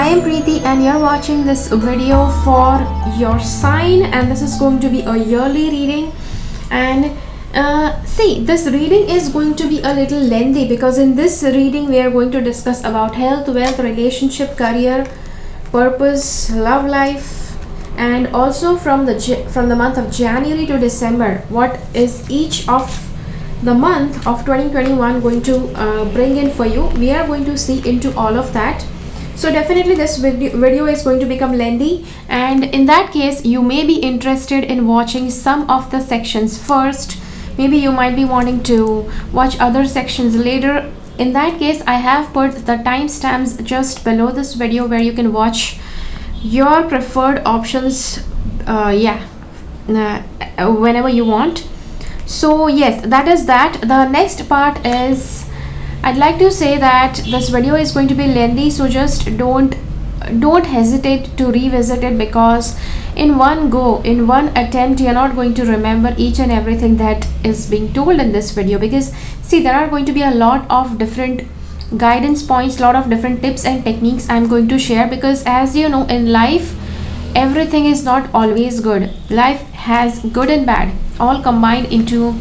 I am Preeti and you're watching this video for your sign, and this is going to be a yearly reading. And see, this reading is going to be a little lengthy because in this reading we are going to discuss about health, wealth, relationship, career, purpose, love life, and also from the month of January to December, what is each of the month of 2021 going to bring in for you. We are going to see into all of that. So definitely this video is going to become lengthy, and in that case you may be interested in watching some of the sections first. Maybe you might be wanting to watch other sections later. In that case, I have put the timestamps just below this video where you can watch your preferred options whenever you want. So yes, that is that. The next part is, I'd like to say that this video is going to be lengthy, so just don't hesitate to revisit it, because in one go, in one attempt, you're not going to remember each and everything that is being told in this video. Because see, there are going to be a lot of different guidance points, lot of different tips and techniques I'm going to share, because as you know, in life everything is not always good. Life has good and bad all combined into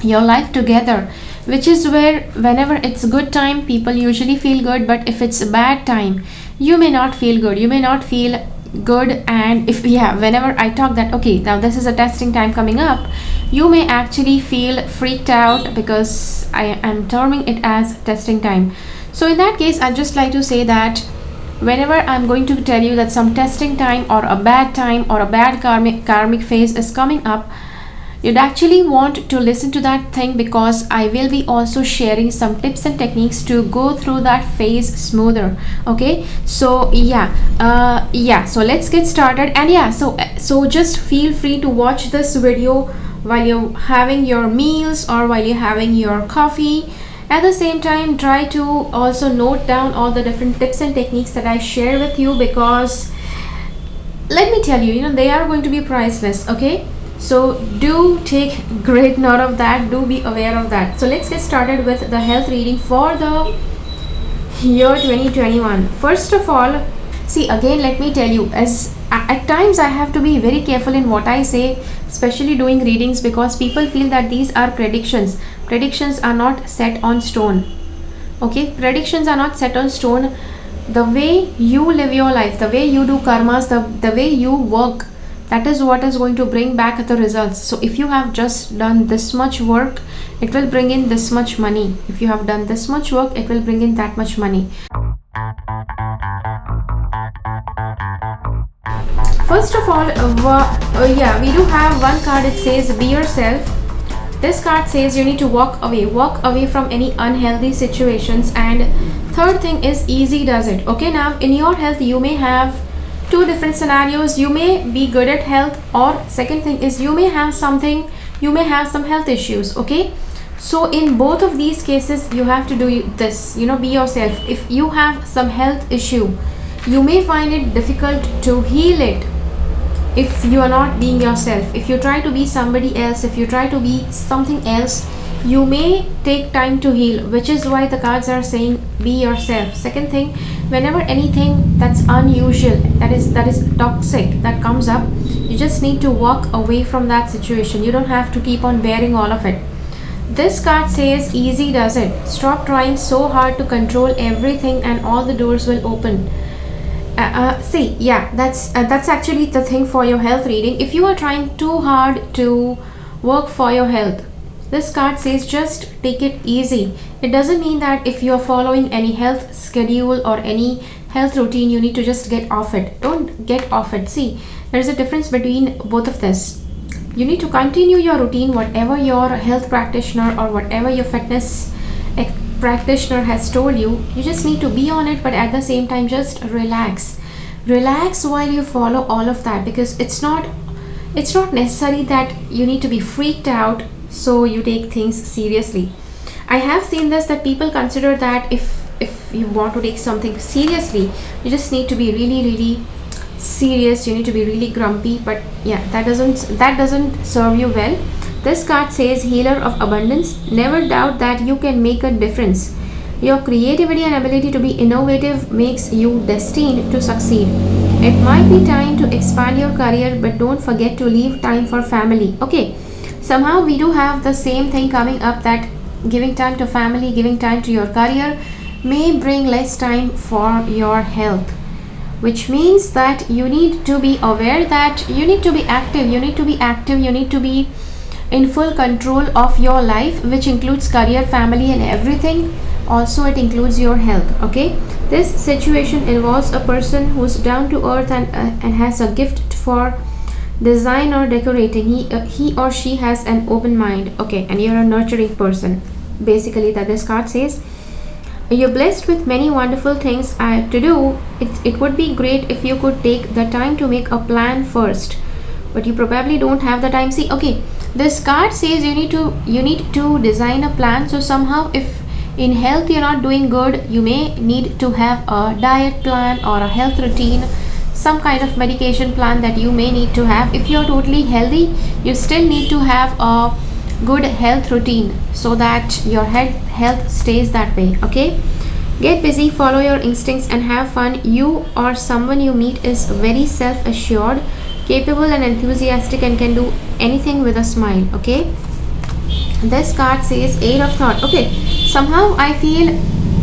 your life together, which is where whenever it's good time, people usually feel good, but if it's a bad time, you may not feel good, you may not feel good. And if whenever I talk that okay, now this is a testing time coming up, you may actually feel freaked out, because I am terming it as testing time. So in that case, I'd just like to say that whenever I'm going to tell you that some testing time or a bad time or a bad karmic phase is coming up, you'd actually want to listen to that thing, because I will be also sharing some tips and techniques to go through that phase smoother. Okay, so so let's get started. And so just feel free to watch this video while you're having your meals or while you're having your coffee. At the same time, try to also note down all the different tips and techniques that I share with you, because let me tell you, they are going to be priceless. Okay, so do take great note of that, do be aware of that. So let's get started with the health reading for the year 2021. First of all, see, again let me tell you, as at times I have to be very careful in what I say, especially doing readings, because people feel that these are predictions. Predictions are not set on stone. Okay, predictions are not set on stone. The way you live your life, the way you do karmas, the way you work, that is what is going to bring back the results. So if you have just done this much work, it will bring in this much money. If you have done this much work, it will bring in that much money. First of all, we do have one card. It says be yourself. This card says you need to walk away from any unhealthy situations. And third thing is easy does it. Okay, now in your health you may have two different scenarios. You may be good at health, or second thing is you may have some health issues. Okay, so in both of these cases you have to do this, be yourself. If you have some health issue, you may find it difficult to heal it if you are not being yourself. If you try to be somebody else, if you try to be something else, you may take time to heal, which is why the cards are saying be yourself. Second thing, whenever anything that's unusual, that is toxic, that comes up, you just need to walk away from that situation. You don't have to keep on bearing all of it. This card says easy does it. Stop trying so hard to control everything and all the doors will open. That's actually the thing for your health reading. If you are trying too hard to work for your health, this card says just take it easy. It doesn't mean that if you are following any health schedule or any health routine, you need to just get off it. Don't get off it. See, there's a difference between both of this. You need to continue your routine, whatever your health practitioner or whatever your fitness practitioner has told you. You just need to be on it, but at the same time just relax while you follow all of that, because it's not necessary that you need to be freaked out so you take things seriously. I have seen this, that people consider that if you want to take something seriously, you just need to be really serious, you need to be really grumpy. But that doesn't serve you well. This card says healer of abundance. Never doubt that you can make a difference. Your creativity and ability to be innovative makes you destined to succeed. It might be time to expand your career, but don't forget to leave time for family. Okay, somehow we do have the same thing coming up, that giving time to family, giving time to your career may bring less time for your health, which means that you need to be aware that you need to be active, you need to be active, you need to be in full control of your life, which includes career, family and everything. Also it includes your health. Okay, this situation involves a person who's down to earth and has a gift for design or decorating. He or she has an open mind. Okay, and you're a nurturing person, basically, that this card says. You're blessed with many wonderful things to do. It would be great if you could take the time to make a plan first, but you probably don't have the time. See, okay, this card says you need to design a plan. So somehow, if in health you're not doing good, you may need to have a diet plan or a health routine, some kind of medication plan that you may need to have. If you're totally healthy, you still need to have a good health routine so that your health stays that way. Okay, get busy, follow your instincts and have fun. You or someone you meet is very self-assured, capable and enthusiastic and can do anything with a smile. Okay, this card says Eight of Thought. Okay, somehow I feel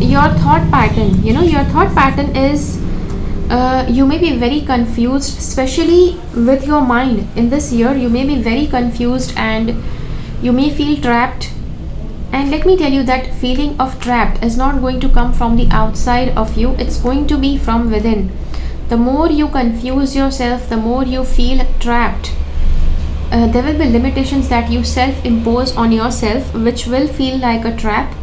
your thought pattern, your thought pattern is you may be very confused, especially with your mind. In this year you may be very confused and you may feel trapped. And let me tell you that feeling of trapped is not going to come from the outside of you, it's going to be from within. The more you confuse yourself, the more you feel trapped. There will be limitations that you self-impose on yourself, which will feel like a trap,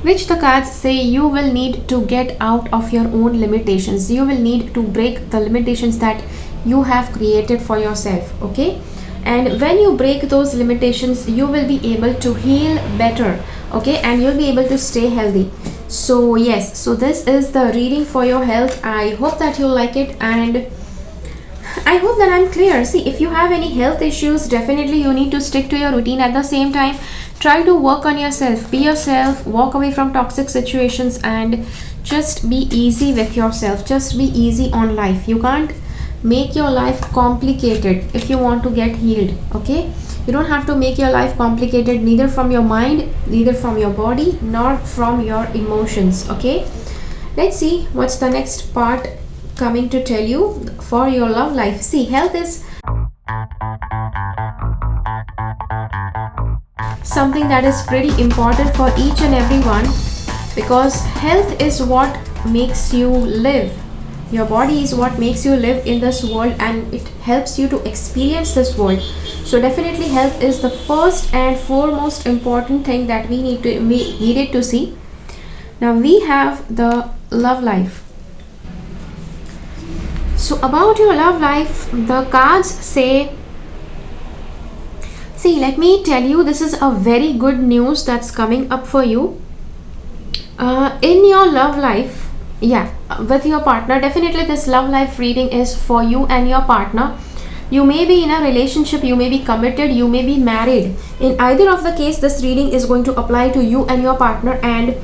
which the cards say you will need to get out of your own limitations. You will need to break the limitations that you have created for yourself. Okay, and when you break those limitations, you will be able to heal better. Okay, and you'll be able to stay healthy. So yes, so this is the reading for your health. I hope that you'll like it, and I hope that I'm clear. See, if you have any health issues, definitely you need to stick to your routine. At the same time, try to work on yourself, be yourself, walk away from toxic situations and just be easy with yourself. Just be easy on life. You can't make your life complicated if you want to get healed. Okay, you don't have to make your life complicated, neither from your mind, neither from your body, nor from your emotions. Okay, let's see what's the next part coming to tell you for your love life. See, health is something that is pretty important for each and everyone, because health is what makes you live. Your body is what makes you live in this world, and it helps you to experience this world. So definitely health is the first and foremost important thing that we needed to see. Now we have the love life. So about your love life, the cards say, see, let me tell you, this is a very good news that's coming up for you. In your love life, with your partner, definitely this love life reading is for you and your partner. You may be in a relationship, you may be committed, you may be married. In either of the case, this reading is going to apply to you and your partner. And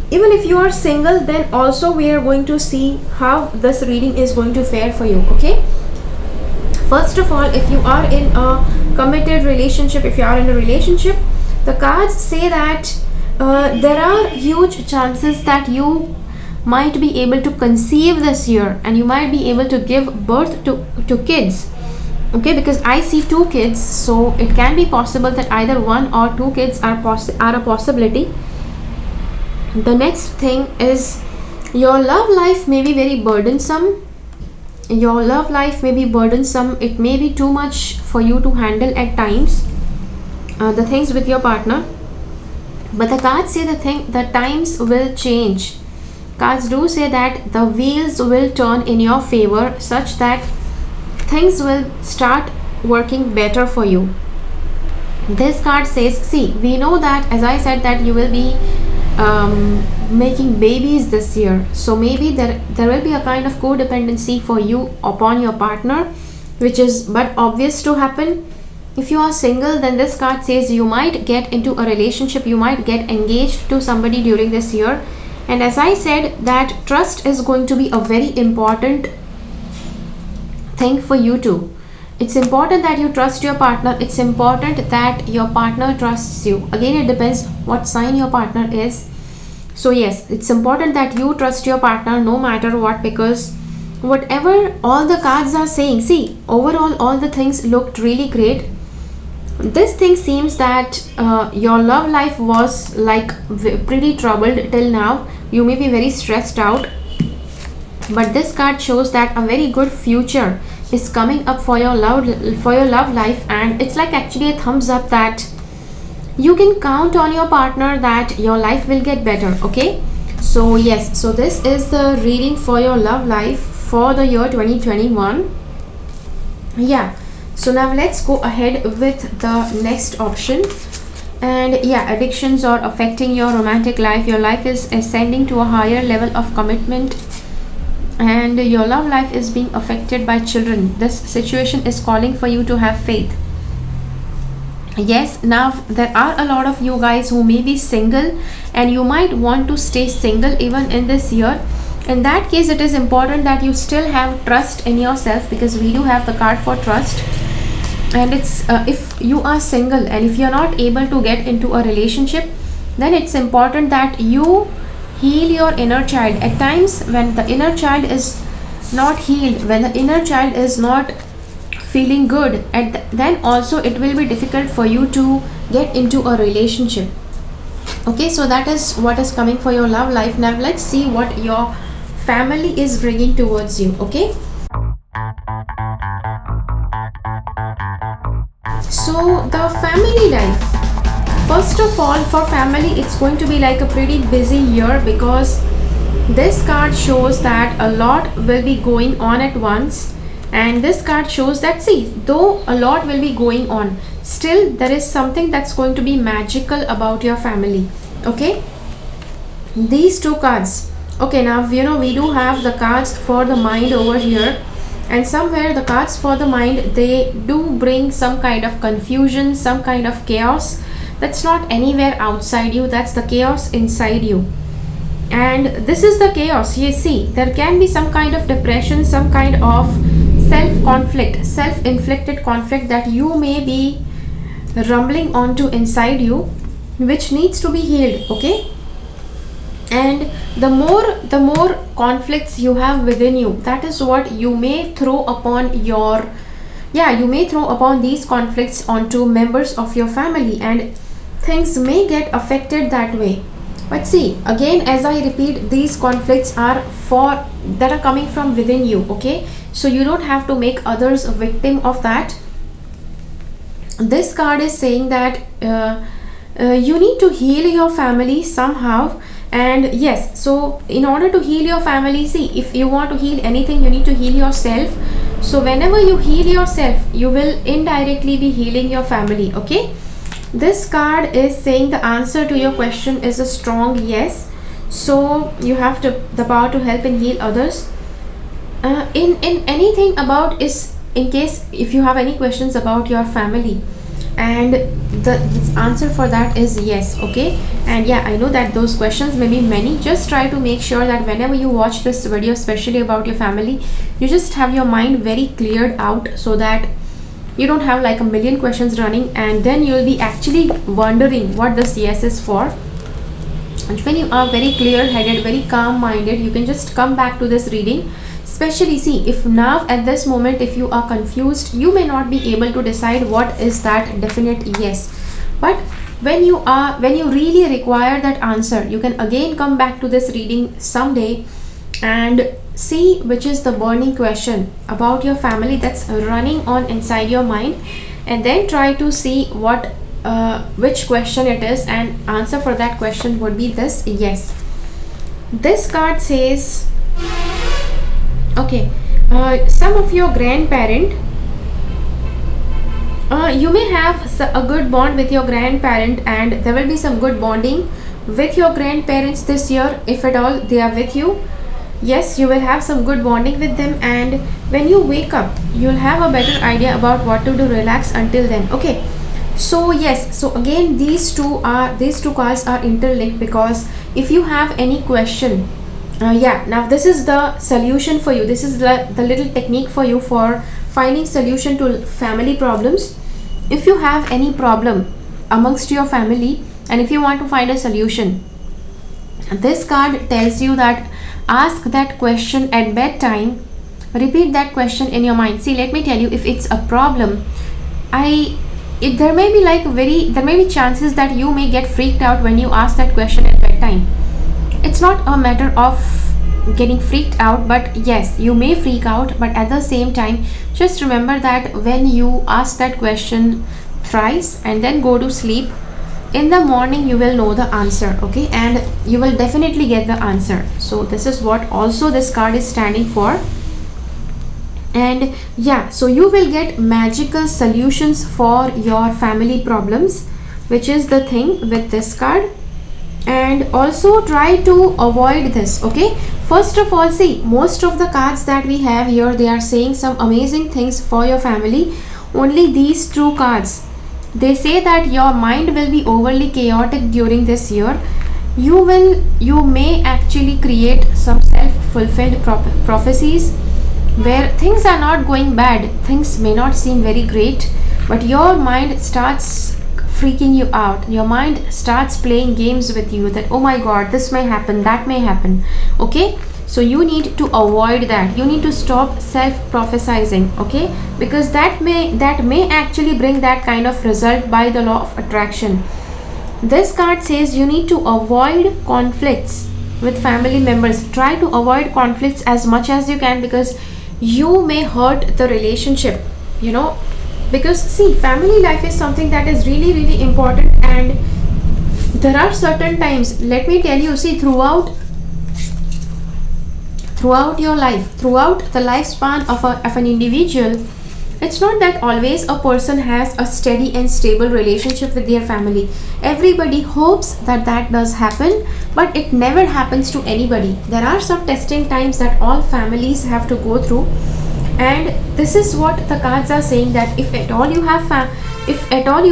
even if you are single, then also we are going to see how this reading is going to fare for you. Okay, first of all, if you are in a committed relationship, if you are in a relationship, the cards say that there are huge chances that you might be able to conceive this year, and you might be able to give birth to kids. Okay, because I see 2 kids, so it can be possible that either 1 or 2 kids are a possibility. The next thing is your love life may be very burdensome. Your love life may be burdensome. It may be too much for you to handle at times, the things with your partner. But the cards say the times will change. Cards do say that the wheels will turn in your favor, such that things will start working better for you. This card says, see, we know that, as I said, that you will be making babies this year. So maybe there will be a kind of codependency for you upon your partner, which is but obvious to happen. If you are single, then this card says you might get into a relationship, you might get engaged to somebody during this year, And as I said, that trust is going to be a very important thing for you too. It's important that you trust your partner. It's important that your partner trusts you. Again, it depends what sign your partner is. So yes, it's important that you trust your partner no matter what, because whatever all the cards are saying, see, overall all the things looked really great. This thing seems that your love life was like pretty troubled till now. You may be very stressed out, but this card shows that a very good future is coming up for your love life, and it's like actually a thumbs up that you can count on your partner, that your life will get better. Okay, so yes, so this is the reading for your love life for the year 2021. Yeah, so now let's go ahead with the next option. And yeah, addictions are affecting your romantic life. Your life is ascending to a higher level of commitment, and your love life is being affected by children. This situation is calling for you to have faith. Yes, now there are a lot of you guys who may be single, and you might want to stay single even in this year. In that case, it is important that you still have trust in yourself, because we do have the card for trust. And it's if you are single and if you're not able to get into a relationship, then it's important that you heal your inner child. At times when the inner child is not healed, when the inner child is not feeling good, then also it will be difficult for you to get into a relationship. Okay, so that is what is coming for your love life. Now let's see what your family is bringing towards you. Okay, so the family life, first of all, for family it's going to be like a pretty busy year, because this card shows that a lot will be going on at once. And this card shows that, see, though a lot will be going on, still there is something that's going to be magical about your family. Okay, these two cards. Okay, now you know we do have the cards for the mind over here, and somewhere the cards for the mind, they do bring some kind of confusion, some kind of chaos that's not anywhere outside you, that's the chaos inside you. And this is the chaos. You see, there can be some kind of depression, some kind of self-conflict, self-inflicted conflict that you may be rumbling onto inside you, which needs to be healed. Okay, and the more conflicts you have within you, that is what you may throw upon your, yeah, you may throw upon these conflicts onto members of your family, and things may get affected that way. But see, again, as I repeat, these conflicts are that are coming from within you. Okay, so you don't have to make others a victim of that. This card is saying that you need to heal your family somehow. And yes, so in order to heal your family, see, if you want to heal anything, you need to heal yourself. So whenever you heal yourself, you will indirectly be healing your family. Okay, this card is saying the answer to your question is a strong yes. So you have the power to help and heal others. In anything about, is in case if you have any questions about your family, and the answer for that is yes. Okay, and yeah, I know that those questions may be many. Just try to make sure that whenever you watch this video, especially about your family, you just have your mind very cleared out, so that you don't have like a million questions running, and then you'll be actually wondering what this yes is for. And when you are very clear headed, very calm minded, you can just come back to this reading. Especially, see, if now at this moment, if you are confused, you may not be able to decide what is that definite yes. But when you really require that answer, you can again come back to this reading someday and see which is the burning question about your family that's running on inside your mind, and then try to see what which question it is, and answer for that question would be this yes. This card says, okay, some of your grandparent, you may have a good bond with your grandparent, and there will be some good bonding with your grandparents this year, if at all they are with you. Yes, you will have some good bonding with them, and when you wake up, you'll have a better idea about what to do. Relax until then. Okay, so yes, so again, these two cards are interlinked, because if you have any question, yeah, now this is the solution for you. This is the little technique for you for finding solution to family problems. If you have any problem amongst your family and if you want to find a solution, this card tells you that ask that question at bedtime. Repeat that question in your mind. See, let me tell you, if it's a problem, there may be there may be chances that you may get freaked out when you ask that question at bedtime. It's not a matter of getting freaked out, but yes, you may freak out, but at the same time, just remember that when you ask that question thrice and then go to sleep, in the morning you will know the answer, okay, and you will definitely get the answer. So this is what also this card is standing for. And yeah, so you will get magical solutions for your family problems, which is the thing with this card. And also try to avoid this, okay. First of all, see, most of the cards that we have here, they are saying some amazing things for your family. Only these two cards, they say that your mind will be overly chaotic during this year. You may actually create some self-fulfilled prophecies where things are not going bad, things may not seem very great, but your mind starts freaking you out. Your mind starts playing games with you that, oh my god, this may happen, that may happen, okay. So you need to avoid that. You need to stop self-prophesizing, okay, because that may actually bring that kind of result by the law of attraction. This card says you need to avoid conflicts with family members. Try to avoid conflicts as much as you can, because you may hurt the relationship, you know, because see, family life is something that is really, really important. And there are certain times, let me tell you, see, throughout your life, throughout the lifespan of an individual, it's not that always a person has a steady and stable relationship with their family. Everybody hopes that that does happen, but it never happens to anybody. There are some testing times that all families have to go through, and this is what the cards are saying, that if at all you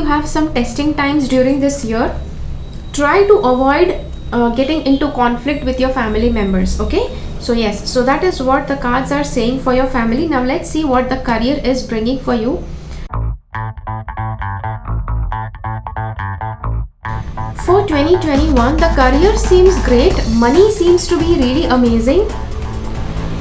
have some testing times during this year, try to avoid getting into conflict with your family members, okay. So yes, so that is what the cards are saying for your family. Now let's see what the career is bringing for you. For 2021, the career seems great. Money seems to be really amazing.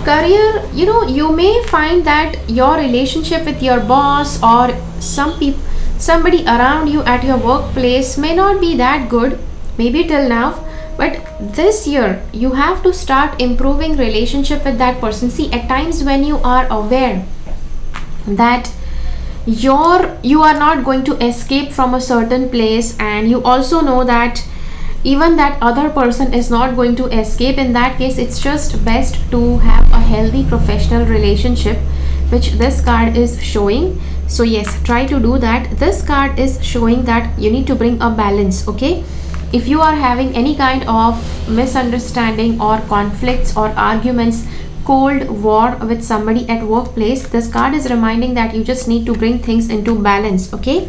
Career, you know, you may find that your relationship with your boss or somebody around you at your workplace may not be that good, maybe till now. But this year you have to start improving relationship with that person. See, at times when you are aware that you are not going to escape from a certain place, and you also know that even that other person is not going to escape, in that case it's just best to have a healthy professional relationship, which this card is showing. So yes, try to do that. This card is showing that you need to bring a balance, okay. If you are having any kind of misunderstanding or conflicts or arguments, cold war with somebody at workplace, this card is reminding that you just need to bring things into balance, okay.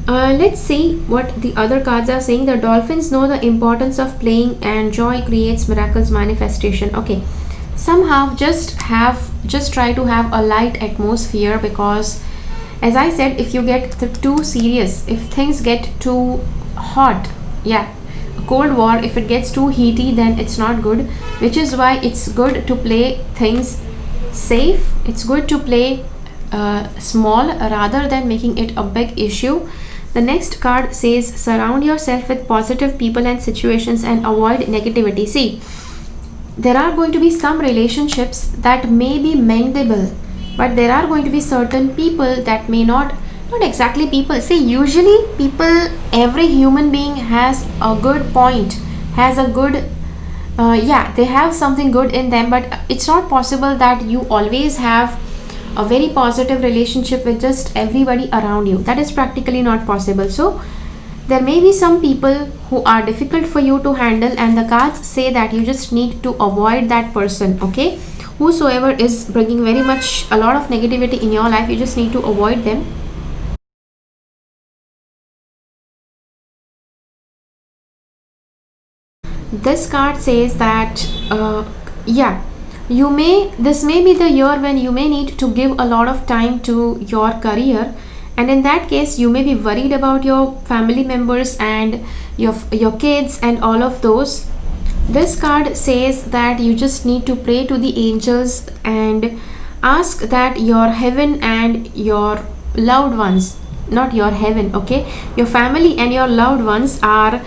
Let's see what the other cards are saying. The dolphins know the importance of playing, and joy creates miracles manifestation, okay. Somehow just try to have a light atmosphere, because as I said, if you get too serious, if things get too hot, yeah, cold war, if it gets too heaty, then it's not good, which is why it's good to play things safe. It's good to play small rather than making it a big issue. The next card says surround yourself with positive people and situations and avoid negativity. See, there are going to be some relationships that may be mendable, but there are going to be certain people that may not exactly people. See, usually people, every human being has a good point, has a good yeah, they have something good in them, but it's not possible that you always have a very positive relationship with just everybody around you. That is practically not possible. So there may be some people who are difficult for you to handle, and the cards say that you just need to avoid that person, okay. Whosoever is bringing very much a lot of negativity in your life, you just need to avoid them. This card says that yeah, this may be the year when you may need to give a lot of time to your career, and in that case you may be worried about your family members and your kids and all of those. This card says that you just need to pray to the angels and ask that your heaven and your loved ones, not your heaven, okay, your family and your loved ones are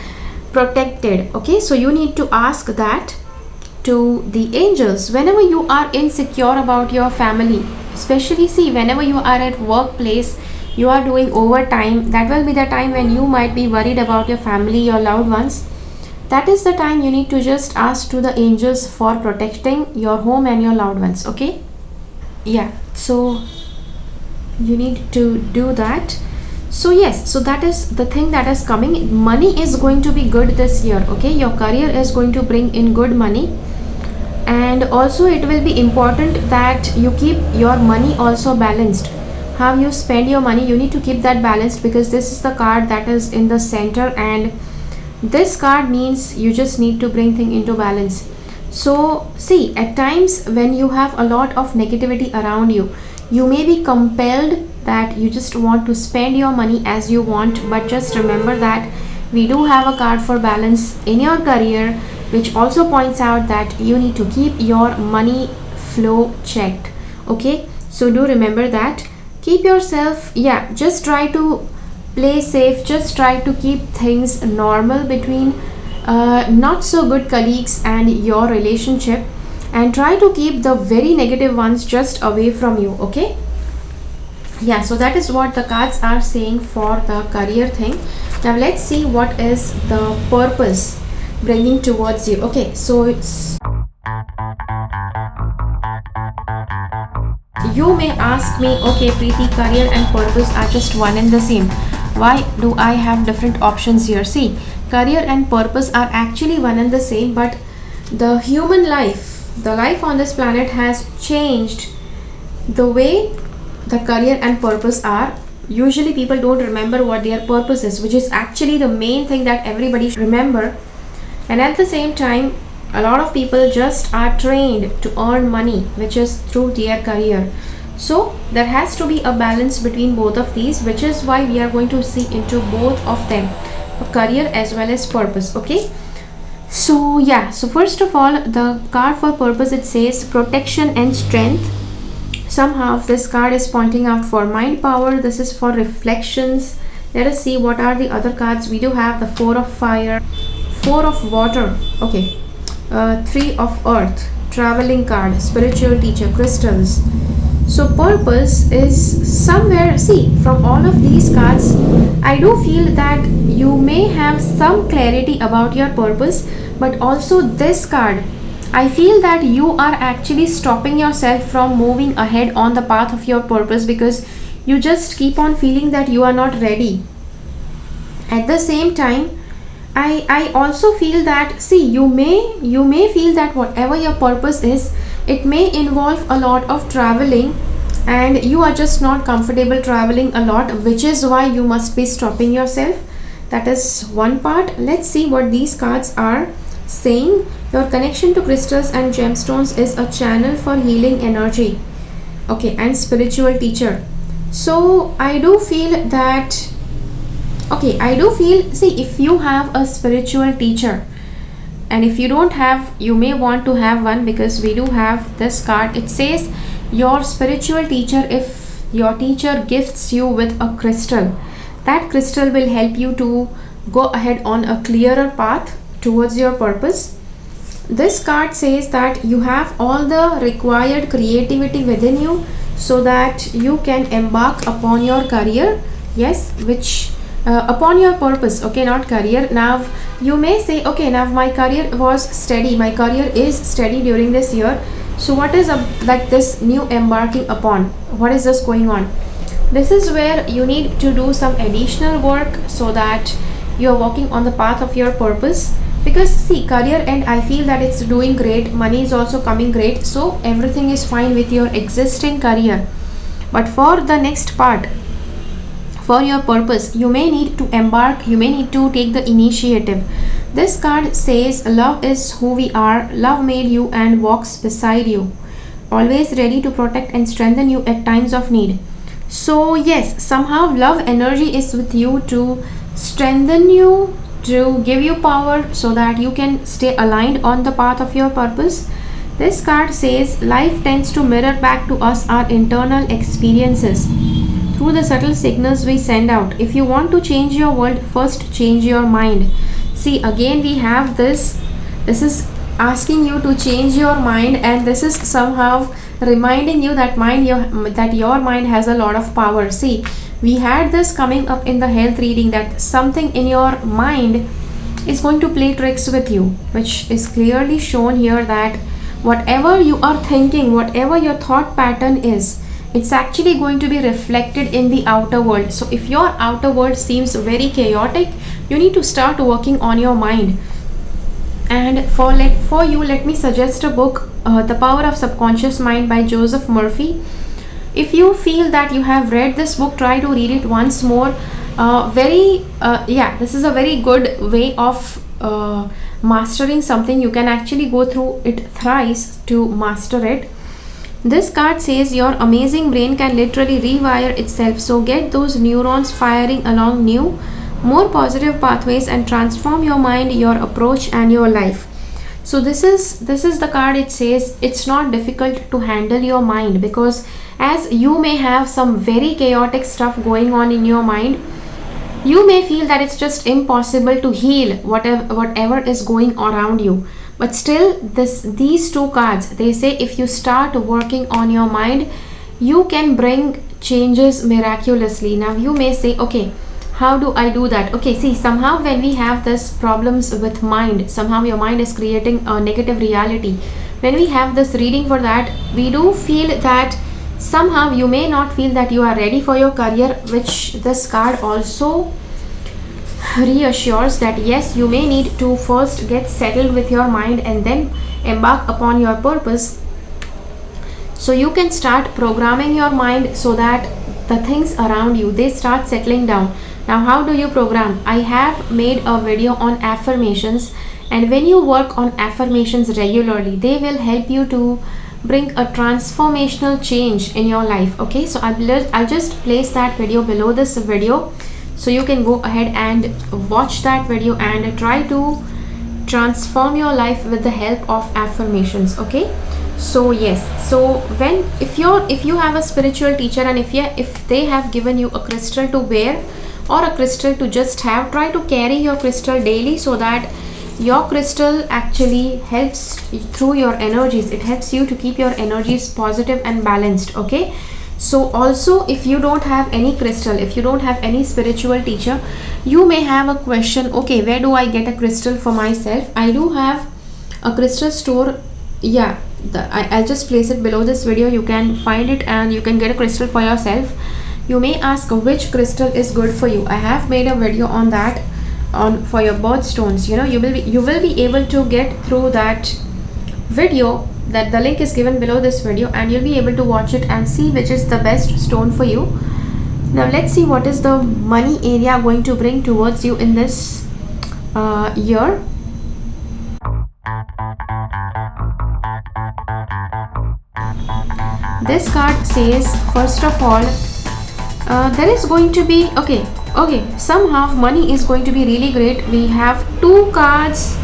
protected. Okay, so you need to ask that to the angels whenever you are insecure about your family, especially see whenever you are at workplace, you are doing overtime, that will be the time when you might be worried about your family, your loved ones. That is the time you need to just ask to the angels for protecting your home and your loved ones. Okay, yeah, so you need to do that. So yes, so that is the thing that is coming. Money is going to be good this year. Okay, your career is going to bring in good money, and also it will be important that you keep your money also balanced. How you spend your money, you need to keep that balanced, because this is the card that is in the center, and this card means you just need to bring things into balance. So see, at times when you have a lot of negativity around you, you may be compelled that you just want to spend your money as you want, but just remember that we do have a card for balance in your career, which also points out that you need to keep your money flow checked. Okay, so do remember that. Keep yourself, yeah, just try to play safe, just try to keep things normal between not so good colleagues and your relationship, and try to keep the very negative ones just away from you. Okay, yeah, so that is what the cards are saying for the career thing. Now let's see what is the purpose bringing towards you. Okay, so it's, you may ask me, okay Preeti, career and purpose are just one and the same, why do I have different options here? See, career and purpose are actually one and the same, but the human life, the life on this planet has changed the way the career and purpose are. Usually people don't remember what their purpose is, which is actually the main thing that everybody should remember. And at the same time, a lot of people just are trained to earn money, which is through their career. So there has to be a balance between both of these, which is why we are going to see into both of them, career as well as purpose. Okay, so yeah, so first of all, the card for purpose, it says protection and strength. Somehow this card is pointing out for mind power. This is for reflections. Let us see what are the other cards. We do have the 4 of fire, 4 of water, okay, 3 of earth, traveling card, spiritual teacher, crystals. So purpose is somewhere, see, from all of these cards, I do feel that you may have some clarity about your purpose, but also this card, I feel that you are actually stopping yourself from moving ahead on the path of your purpose, because you just keep on feeling that you are not ready. At the same time, I also feel that, see, you may feel that whatever your purpose is, it may involve a lot of traveling, and you are just not comfortable traveling a lot, which is why you must be stopping yourself. That is one part. Let's see what these cards are saying. Your connection to crystals and gemstones is a channel for healing energy, okay, and spiritual teacher. So I do feel that, okay, I do feel, see, if you have a spiritual teacher, and if you don't have, you may want to have one, because we do have this card. It says your spiritual teacher, if your teacher gifts you with a crystal, that crystal will help you to go ahead on a clearer path towards your purpose. This card says that you have all the required creativity within you, so that you can embark upon your career, yes, which upon your purpose, okay, not career. Now you may say, okay, now my career was steady, my career is steady during this year, so what is like this new embarking upon, what is this going on? This is where you need to do some additional work, so that you are walking on the path of your purpose. Because see, career, and I feel that it's doing great, money is also coming great, so everything is fine with your existing career. But for the next part, for your purpose, you may need to embark, you may need to take the initiative. This card says love is who we are, love made you and walks beside you, always ready to protect and strengthen you at times of need. So yes, somehow love energy is with you to strengthen you, to give you power so that you can stay aligned on the path of your purpose. This card says life tends to mirror back to us our internal experiences through the subtle signals we send out. If you want to change your world, first change your mind. See, again we have this. This is asking you to change your mind, and this is somehow reminding you that your mind has a lot of power. See, we had this coming up in the health reading, that something in your mind is going to play tricks with you, which is clearly shown here, that whatever you are thinking, whatever your thought pattern is, it's actually going to be reflected in the outer world. So if your outer world seems very chaotic, you need to start working on your mind. And for you, let me suggest a book, The Power of Subconscious Mind by Joseph Murphy. If you feel that you have read this book, try to read it once more. This is a very good way of mastering something. You can actually go through it thrice to master it. This card says your amazing brain can literally rewire itself, so get those neurons firing along new, more positive pathways and transform your mind, your approach and your life. So this is the card. It says it's not difficult to handle your mind, because as you may have some very chaotic stuff going on in your mind, you may feel that it's just impossible to heal whatever is going around you. But still, these two cards, they say if you start working on your mind, you can bring changes miraculously. Now you may say, okay, how do I do that? Okay, see, somehow when we have this problems with mind, somehow your mind is creating a negative reality. When we have this reading for that, we do feel that somehow you may not feel that you are ready for your career, which this card also reassures that yes, you may need to first get settled with your mind and then embark upon your purpose. So you can start programming your mind so that the things around you, they start settling down. Now how do you program? I have made a video on affirmations, and when you work on affirmations regularly, they will help you to bring a transformational change in your life. Okay, so I'll just place that video below this video, so you can go ahead and watch that video and try to transform your life with the help of affirmations. Okay, so yes, so if you have a spiritual teacher, and if they have given you a crystal to wear or a crystal to just have, try to carry your crystal daily, so that your crystal actually helps through your energies. It helps you to keep your energies positive and balanced. Okay, so also if you don't have any crystal, if you don't have any spiritual teacher, you may have a question, okay, where do I get a crystal for myself? I do have a crystal store. Yeah, I'll just place it below this video. You can find it and you can get a crystal for yourself. You may ask which crystal is good for you. I have made a video on that, for your birthstones. You will be able to get through that video, that the link is given below this video, and you'll be able to watch it and see which is the best stone for you. Now let's see what is the money area going to bring towards you in this year. This card says, first of all, there is going to be okay, somehow money is going to be really great. We have two cards.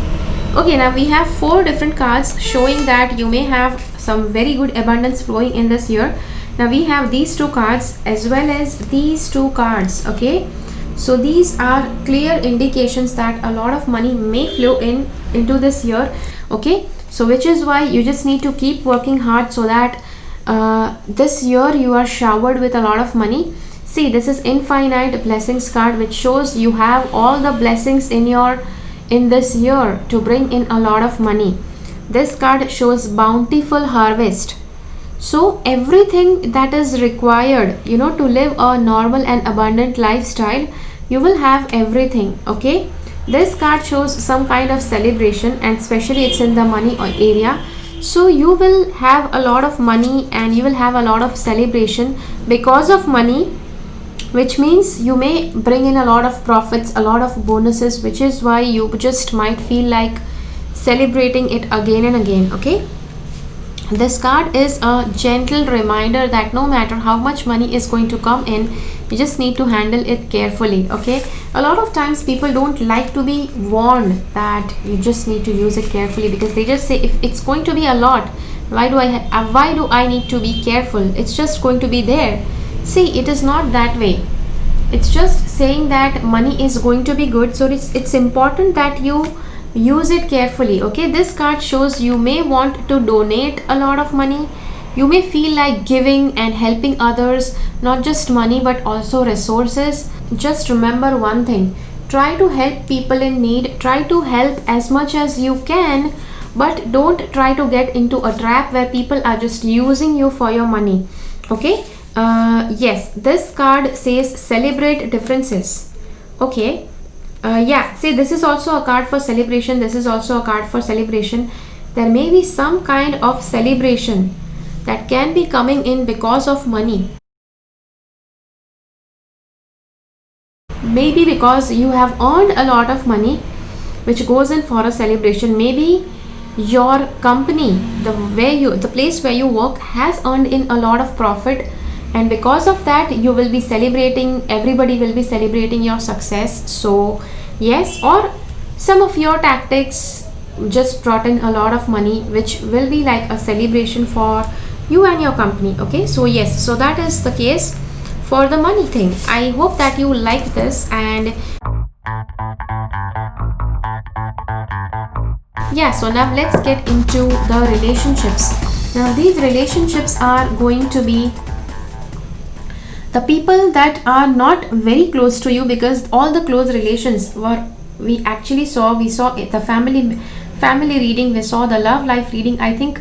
Okay, now we have four different cards showing that you may have some very good abundance flowing in this year. Now we have these two cards as well as these two cards. Okay, so these are clear indications that a lot of money may flow into this year. Okay, so which is why you just need to keep working hard, so that this year you are showered with a lot of money. See, this is infinite blessings card, which shows you have all the blessings in this year to bring in a lot of money. This card shows bountiful harvest. So everything that is required, to live a normal and abundant lifestyle, you will have everything. Okay, this card shows some kind of celebration, and especially it's in the money area. So you will have a lot of money and you will have a lot of celebration because of money, which means you may bring in a lot of profits, a lot of bonuses, which is why you just might feel like celebrating it again and again. Okay, this card is a gentle reminder that no matter how much money is going to come in, you just need to handle it carefully. Okay, a lot of times people don't like to be warned that you just need to use it carefully, because they just say, if it's going to be a lot, why do I need to be careful? It's just going to be there. See, it is not that way. It's just saying that money is going to be good, so it's important that you use it carefully. Okay, this card shows you may want to donate a lot of money. You may feel like giving and helping others, not just money but also resources. Just remember one thing: try to help people in need, try to help as much as you can, but don't try to get into a trap where people are just using you for your money. Okay, yes, this card says celebrate differences. Okay, yeah, see, this is also a card for celebration. This is also a card for celebration. There may be some kind of celebration that can be coming in because of money. Maybe because you have earned a lot of money which goes in for a celebration. Maybe your company, the place where you work, has earned in a lot of profit, and because of that you will be celebrating, everybody will be celebrating your success. So yes, or some of your tactics just brought in a lot of money, which will be like a celebration for you and your company. Okay, so yes, so that is the case for the money thing. I hope that you like this. And yeah, so now let's get into the relationships. Now these relationships are going to be the people that are not very close to you, because all the close relations were, we saw the family reading, we saw the love life reading. I think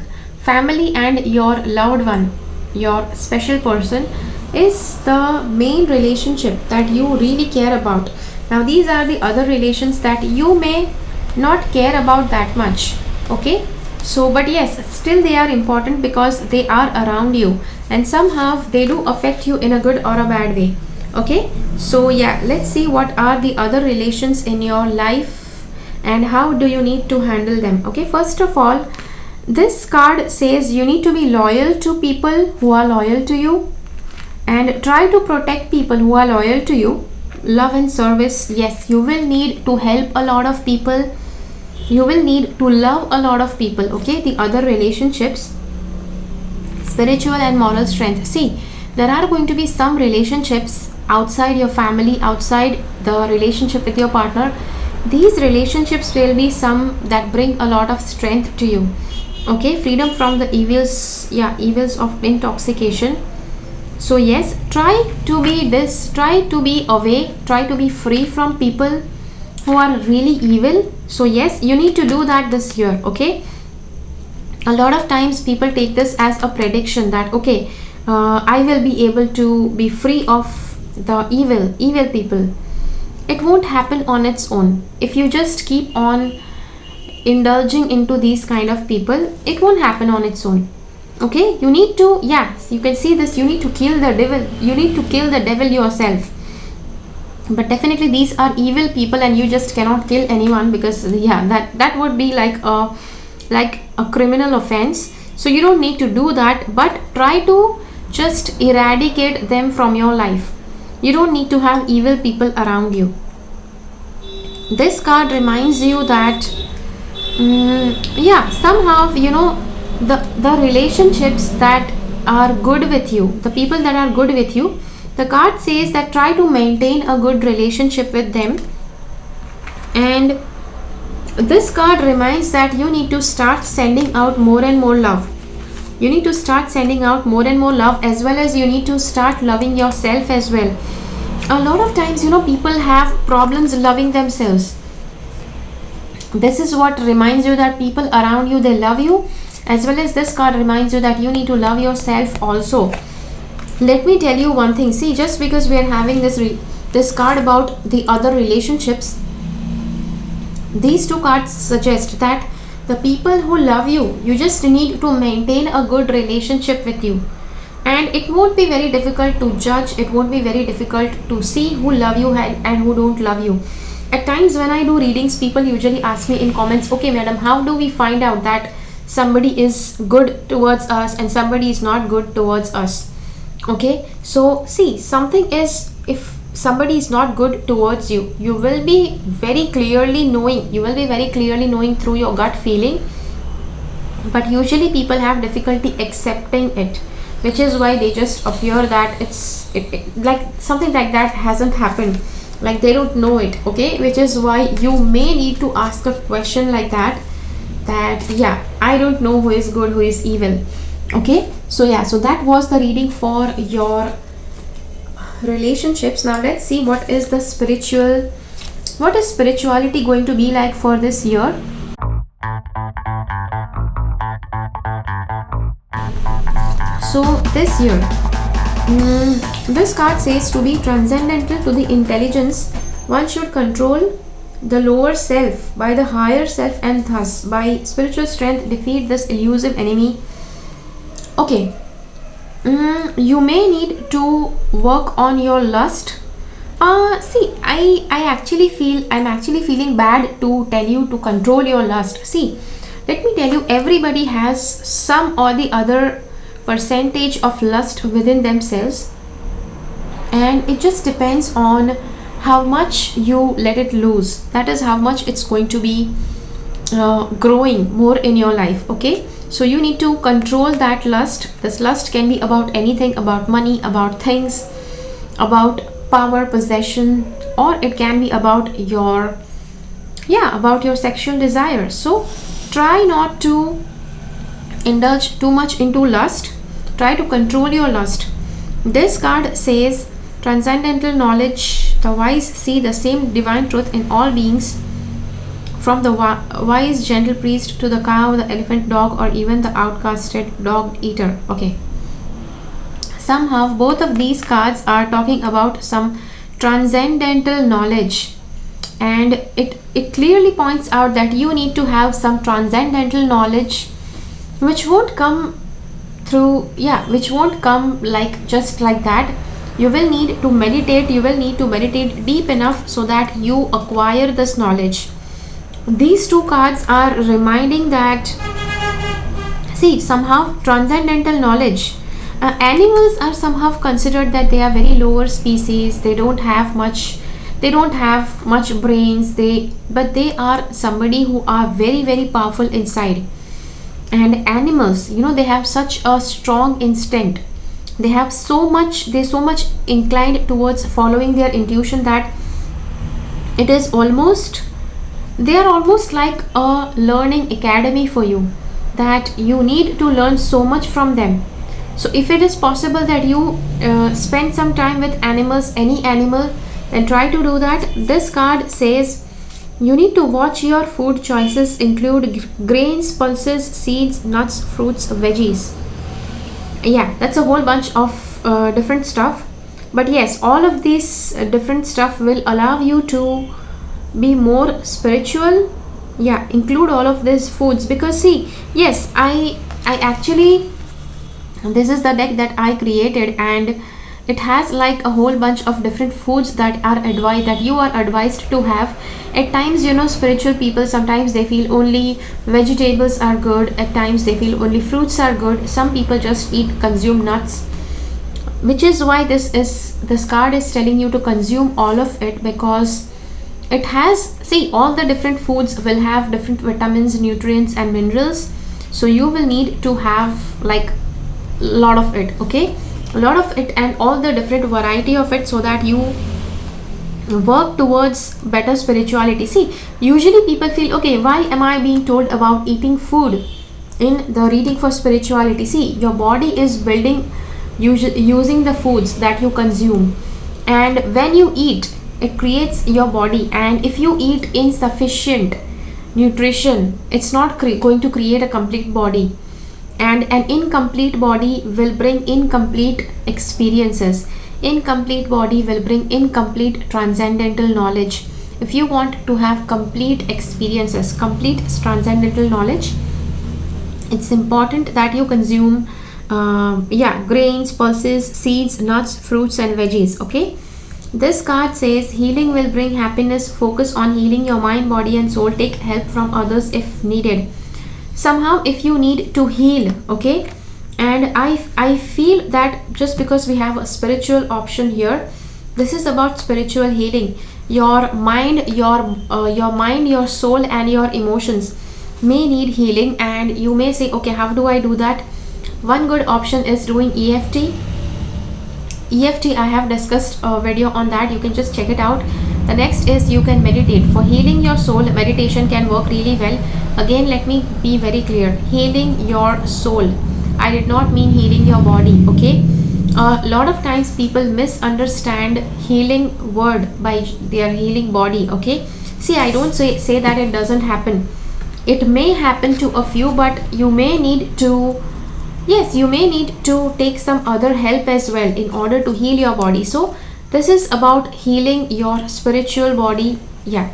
family and your loved one, your special person, is the main relationship that you really care about. Now these are the other relations that you may not care about that much. Okay, so but yes, still they are important because they are around you, and somehow they do affect you in a good or a bad way. Okay, so yeah, let's see what are the other relations in your life and how do you need to handle them. Okay, first of all, this card says you need to be loyal to people who are loyal to you, and try to protect people who are loyal to you. Love and service, yes, you will need to help a lot of people, you will need to love a lot of people. Okay, the other relationships, spiritual and moral strength. See, there are going to be some relationships outside your family, outside the relationship with your partner. These relationships will be some that bring a lot of strength to you. Okay, freedom from the evils, yeah, evils of intoxication. So yes, try to be away, try to be free from people who are really evil. So yes, you need to do that this year. Okay, a lot of times people take this as a prediction that okay, I will be able to be free of the evil people. It won't happen on its own. If you just keep on indulging into these kind of people, it won't happen on its own. Okay, you need to, yes, you can see this, you need to kill the devil, you need to kill the devil yourself. But definitely these are evil people and you just cannot kill anyone, because yeah, that would be like a criminal offense. So you don't need to do that, but try to just eradicate them from your life. You don't need to have evil people around you. This card reminds you that yeah, somehow, you know, the relationships that are good with you, the people that are good with you, the card says that try to maintain a good relationship with them. And this card reminds that you need to start sending out more and more love. You need to start sending out more and more love, as well as you need to start loving yourself as well. A lot of times, you know, people have problems loving themselves. This is what reminds you that people around you, they love you, as well as this card reminds you that you need to love yourself also. Let me tell you one thing. See, just because we are having this card about the other relationships, these two cards suggest that the people who love you, you just need to maintain a good relationship with you. and it won't be very difficult to judge, it won't be very difficult to see who love you and who don't love you. At times when I do readings, people usually ask me in comments, okay madam, how do we find out that somebody is good towards us and somebody is not good towards us? Okay, so see, something is, if somebody is not good towards you, you will be very clearly knowing through your gut feeling, but usually people have difficulty accepting it, which is why they just appear that like something like that hasn't happened, like they don't know it. Okay, which is why you may need to ask a question like that yeah, I don't know who is good, who is evil. Okay, so yeah, so that was the reading for your relationships. Now let's see what is spirituality going to be like for this year. So this year, this card says, to be transcendental to the intelligence, one should control the lower self by the higher self, and thus by spiritual strength defeat this elusive enemy. Okay, you may need to work on your lust. See, I'm actually feeling bad to tell you to control your lust. See, let me tell you, everybody has some or the other percentage of lust within themselves, and it just depends on how much you let it loose. That is how much it's going to be growing more in your life. Okay, so you need to control that lust. This lust can be about anything, about money, about things, about power, possession, or it can be about your sexual desires. So try not to indulge too much into lust. Try to control your lust. This card says, transcendental knowledge, the wise see the same divine truth in all beings, from the wise gentle priest to the cow, the elephant, dog, or even the outcasted dog eater. Okay, somehow both of these cards are talking about some transcendental knowledge, and it clearly points out that you need to have some transcendental knowledge, which won't come like just like that. You will need to meditate deep enough so that you acquire this knowledge. These two cards are reminding that, see, somehow transcendental knowledge, animals are somehow considered that they are very lower species. They don't have much brains, but they are somebody who are very, very powerful inside. And animals, they have such a strong instinct. They're so much inclined towards following their intuition that they are almost like a learning academy for you, that you need to learn so much from them. So if it is possible that you spend some time with animals, any animal, then try to do that. This card says you need to watch your food choices, include grains, pulses, seeds, nuts, fruits, veggies. Yeah, that's a whole bunch of different stuff, but yes, all of these different stuff will allow you to be more spiritual. Yeah, include all of these foods, because see, yes, I actually, this is the deck that I created, and it has like a whole bunch of different foods that you are advised to have. At times, spiritual people, sometimes they feel only vegetables are good, at times they feel only fruits are good. Some people just consume nuts, which is why this card is telling you to consume all of it, because it has, see, all the different foods will have different vitamins, nutrients, and minerals. So you will need to have like a lot of it. Okay, a lot of it, and all the different variety of it, so that you work towards better spirituality. See, usually people feel, okay, why am I being told about eating food in the reading for spirituality? See, your body is building using the foods that you consume, and when you eat, it creates your body, and if you eat insufficient nutrition, it's not going to create a complete body, and an incomplete body will bring incomplete experiences. Incomplete body will bring incomplete transcendental knowledge. If you want to have complete experiences, complete transcendental knowledge, it's important that you consume Yeah, grains, pulses, seeds, nuts, fruits, and veggies. Okay, this card says healing will bring happiness. Focus on healing your mind, body, and soul. Take help from others if needed. Somehow, if you need to heal, okay, and I feel that just because we have a spiritual option here, this is about spiritual healing. Your mind, your mind, your soul, and your emotions may need healing, and you may say, okay, how do I do that? One good option is doing EFT. I have discussed a video on that, you can just check it out. The next is you can meditate. For healing your soul, meditation can work really well. Again, let me be very clear, healing your soul, I did not mean healing your body. Okay, a lot of times people misunderstand healing word by their healing body. Okay, see, I don't say that it doesn't happen. It may happen to a few, but you may need to, yes, you may need to take some other help as well in order to heal your body. So this is about healing your spiritual body. Yeah,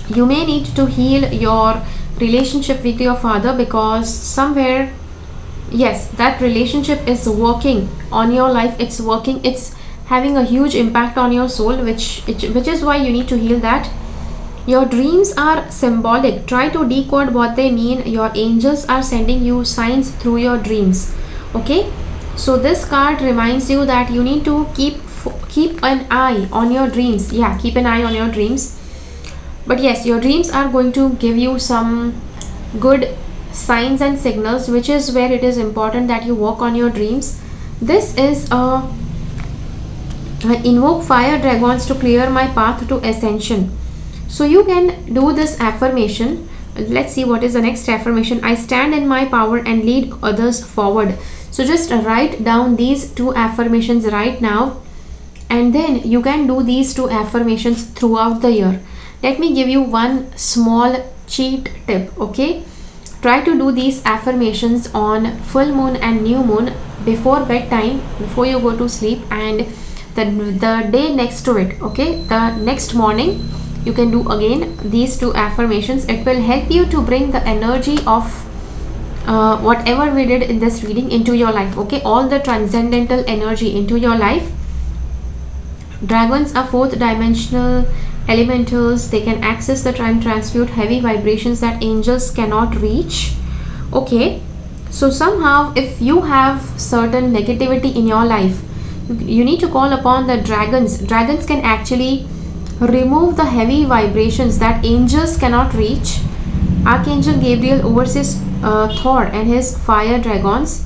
you may need to heal your relationship with your father, because somewhere, yes, that relationship is working on your life, it's working, it's having a huge impact on your soul, which is why you need to heal that. Your dreams are symbolic. Try to decode what they mean. Your angels are sending you signs through your dreams. Okay, so this card reminds you that you need to keep an eye on your dreams. Yeah, keep an eye on your dreams. But yes, your dreams are going to give you some good signs and signals, which is where it is important that you work on your dreams. This is I invoke fire dragons to clear my path to ascension. So you can do this affirmation. Let's see what is the next affirmation. I stand in my power and lead others forward. So just write down these two affirmations right now, and then you can do these two affirmations throughout the year. Let me give you one small cheat tip. Okay, try to do these affirmations on full moon and new moon before bedtime, before you go to sleep, and the day next to it. Okay, the next morning you can do again these two affirmations. It will help you to bring the energy of whatever we did in this reading into your life. Okay, all the transcendental energy into your life. Dragons are fourth dimensional elementals. They can access the time, transmute heavy vibrations that angels cannot reach. Okay, so somehow if you have certain negativity in your life, you need to call upon the dragons. Dragons can actually remove the heavy vibrations that angels cannot reach. Archangel Gabriel oversees Thor and his fire dragons.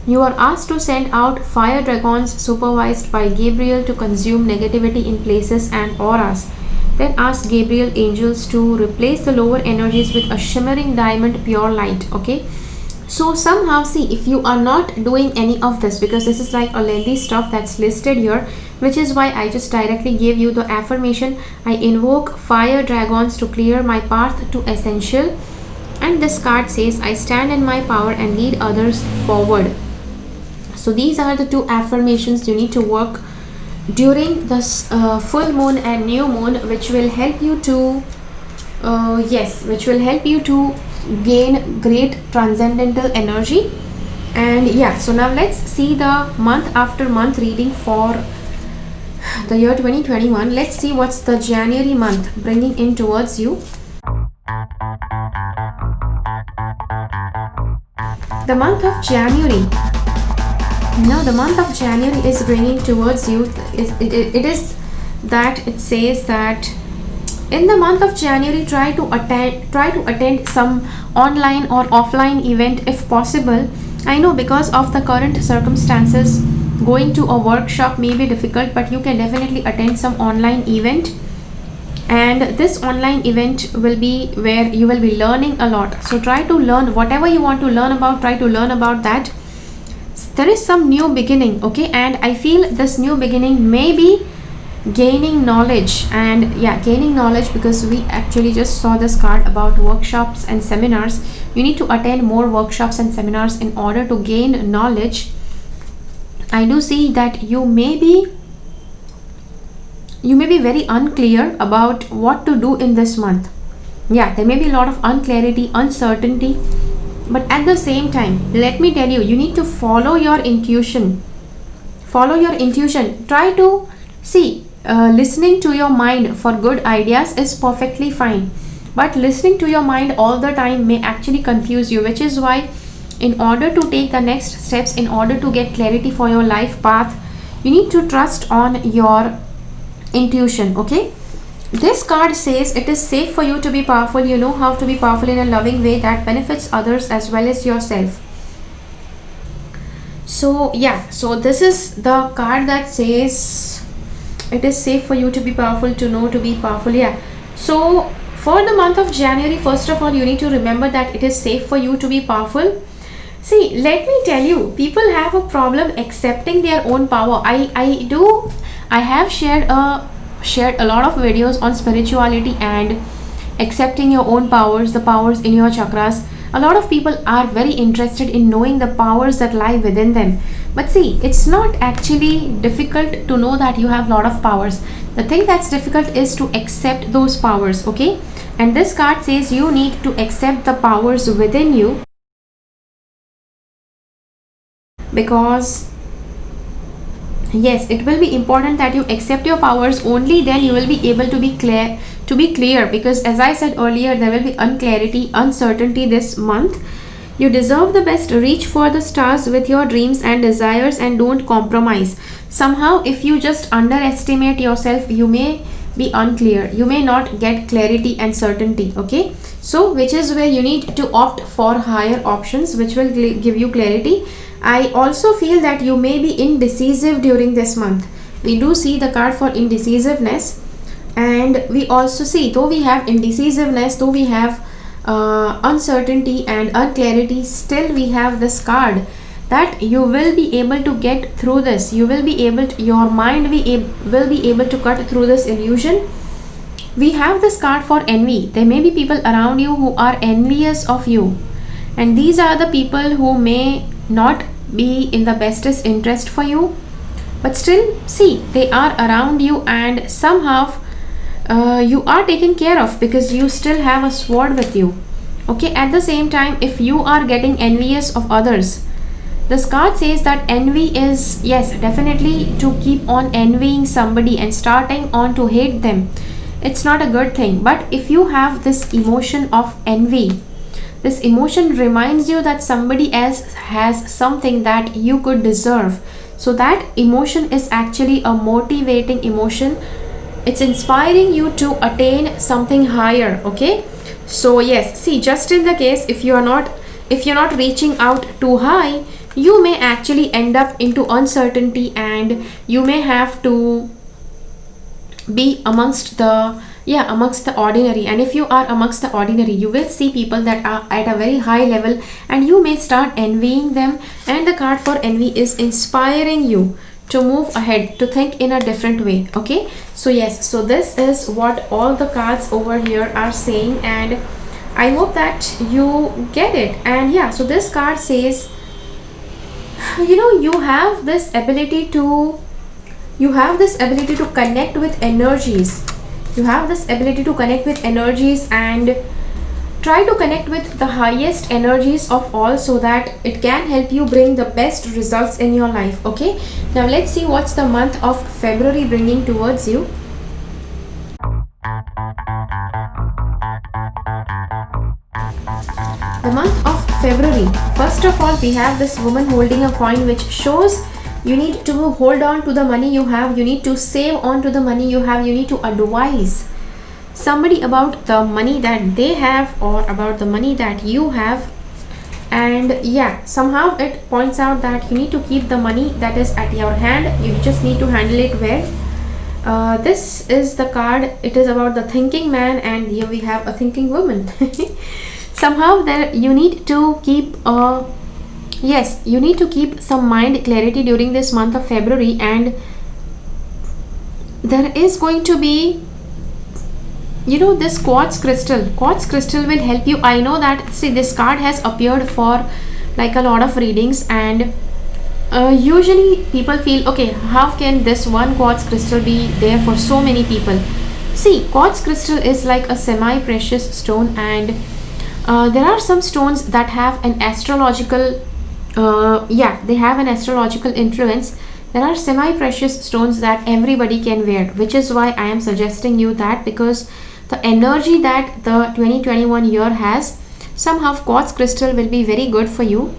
You are asked to send out fire dragons supervised by Gabriel to consume negativity in places and auras. Then ask Gabriel angels to replace the lower energies with a shimmering diamond pure light. Okay, so somehow, see, if you are not doing any of this, because this is like a lengthy stuff that's listed here, which is why I just directly gave you the affirmation. I invoke fire dragons to clear my path to essential. And this card says I stand in my power and lead others forward. So these are the two affirmations you need to work during this full moon and new moon, which will help you to which will help you to gain great transcendental energy. And yeah, so now let's see the month after month reading for the year 2021. Let's see what's the January month bringing in towards you. The month of January. Now the month of January is bringing towards you, it is that it says that in the month of January, try to attend some online or offline event if possible. I know because of the current circumstances, going to a workshop may be difficult, but you can definitely attend some online event. And this online event will be where you will be learning a lot. So try to learn whatever you want to learn about, try to learn about that. There is some new beginning, okay, and I feel this new beginning may be gaining knowledge. And yeah, gaining knowledge, because we actually just saw this card about workshops and seminars. You need to attend more workshops and seminars in order to gain knowledge. I do see that you may be very unclear about what to do in this month. Yeah, there may be a lot of unclarity, uncertainty. but at the same time, let me tell you, you need to follow your intuition. Follow your intuition. Try to see, listening to your mind for good ideas is perfectly fine, but listening to your mind all the time may actually confuse you, which is why in order to take the next steps, in order to get clarity for your life path, you need to trust on your intuition. Okay, this card says it is safe for you to be powerful. You know how to be powerful in a loving way that benefits others as well as yourself. So yeah, so this is the card that says it is safe for you to be powerful, to know to be powerful. Yeah, so for the month of January, first of all, you need to remember that it is safe for you to be powerful. See, let me tell you, people have a problem accepting their own power. I have shared a lot of videos on spirituality and accepting your own powers, the powers in your chakras. A lot of people are very interested in knowing the powers that lie within them. But see, it's not actually difficult to know that you have a lot of powers. The thing that's difficult is to accept those powers, okay? And this card says you need to accept the powers within you, because yes, it will be important that you accept your powers. Only then you will be able to be clear, because as I said earlier, there will be unclarity, uncertainty this month. You deserve the best. Reach for the stars with your dreams and desires and don't compromise. Somehow if you just underestimate yourself, you may be unclear, you may not get clarity and certainty. Okay, so which is where you need to opt for higher options which will give you clarity. I also feel that you may be indecisive during this month. We do see the card for indecisiveness, and we also see, though we have indecisiveness, though we have uncertainty and unclarity, still we have this card that you will be able to get through this. You will be able to, your mind will be able to cut through this illusion. We have this card for envy. There may be people around you who are envious of you, and these are the people who may not be in the bestest interest for you, but still see, they are around you, and somehow you are taken care of because you still have a sword with you. Okay, at the same time, if you are getting envious of others, this card says that envy is, yes, definitely to keep on envying somebody and starting on to hate them. It's not a good thing. But if you have this emotion of envy, this emotion reminds you that somebody else has something that you could deserve. So that emotion is actually a motivating emotion. It's inspiring you to attain something higher. Okay, so yes, see, just in the case if you're not reaching out too high, you may actually end up into uncertainty, and you may have to be amongst the ordinary. And if you are amongst the ordinary, you will see people that are at a very high level, and you may start envying them. And the card for envy is inspiring you to move ahead, to think in a different way. Okay, so yes, so this is what all the cards over here are saying, and I hope that you get it. And yeah, so this card says, you have this ability to connect with energies. You have this ability to connect with energies, and try to connect with the highest energies of all, so that it can help you bring the best results in your life. Okay, now let's see what's the month of February bringing towards you. The month of February, first of all, we have this woman holding a coin, which shows you need to hold on to the money you have, you need to save on to the money you have, you need to advise somebody about the money that they have or about the money that you have. And yeah, somehow it points out that you need to keep the money that is at your hand, you just need to handle it well. This is the card, it is about the thinking man, and here we have a thinking woman. Somehow there you need to keep you need to keep some mind clarity during this month of February, and there is going to be, this quartz crystal will help you. I know that, see, this card has appeared for like a lot of readings, and usually people feel, okay, how can this one quartz crystal be there for so many people? See, quartz crystal is like a semi precious stone, and There are some stones that have an astrological they have an astrological influence. There are semi-precious stones that everybody can wear, which is why I am suggesting you that, because the energy that the 2021 year has, somehow quartz crystal will be very good for you.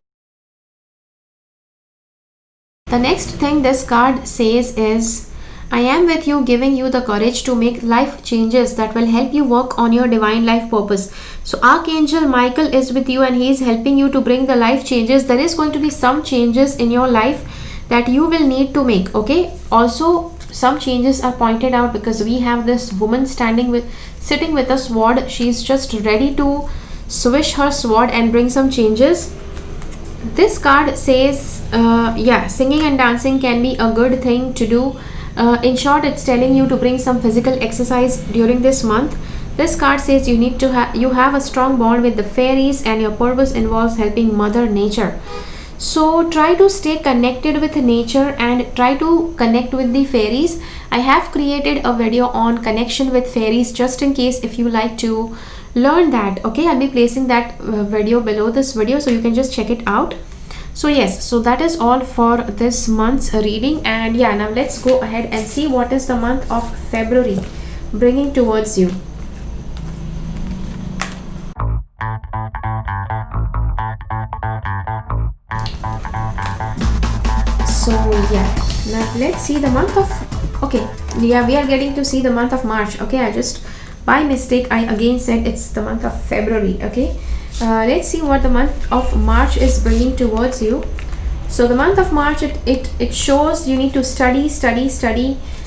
The next thing this card says is, I am with you, giving you the courage to make life changes that will help you work on your divine life purpose. So Archangel Michael is with you and he is helping you to bring the life changes. There is going to be some changes in your life that you will need to make, okay? Also, some changes are pointed out because we have this woman sitting with a sword. She's just ready to swish her sword and bring some changes. This card says, singing and dancing can be a good thing to do. In short, it's telling you to bring some physical exercise during this month. This card says you have a strong bond with the fairies and your purpose involves helping Mother Nature. So try to stay connected with nature and try to connect with the fairies. I have created a video on connection with fairies just in case if you like to learn that, okay? I'll be placing that video below this video so you can just check it out. So yes, so that is all for this month's reading, and yeah, now let's go ahead and see what is the month of February bringing towards you. So yeah, now let's see the month of, okay, yeah, we are getting to see the month of March. Okay, I just by mistake I again said it's the month of February. Okay, let's see what the month of March is bringing towards you. So the month of March, it shows you need to study,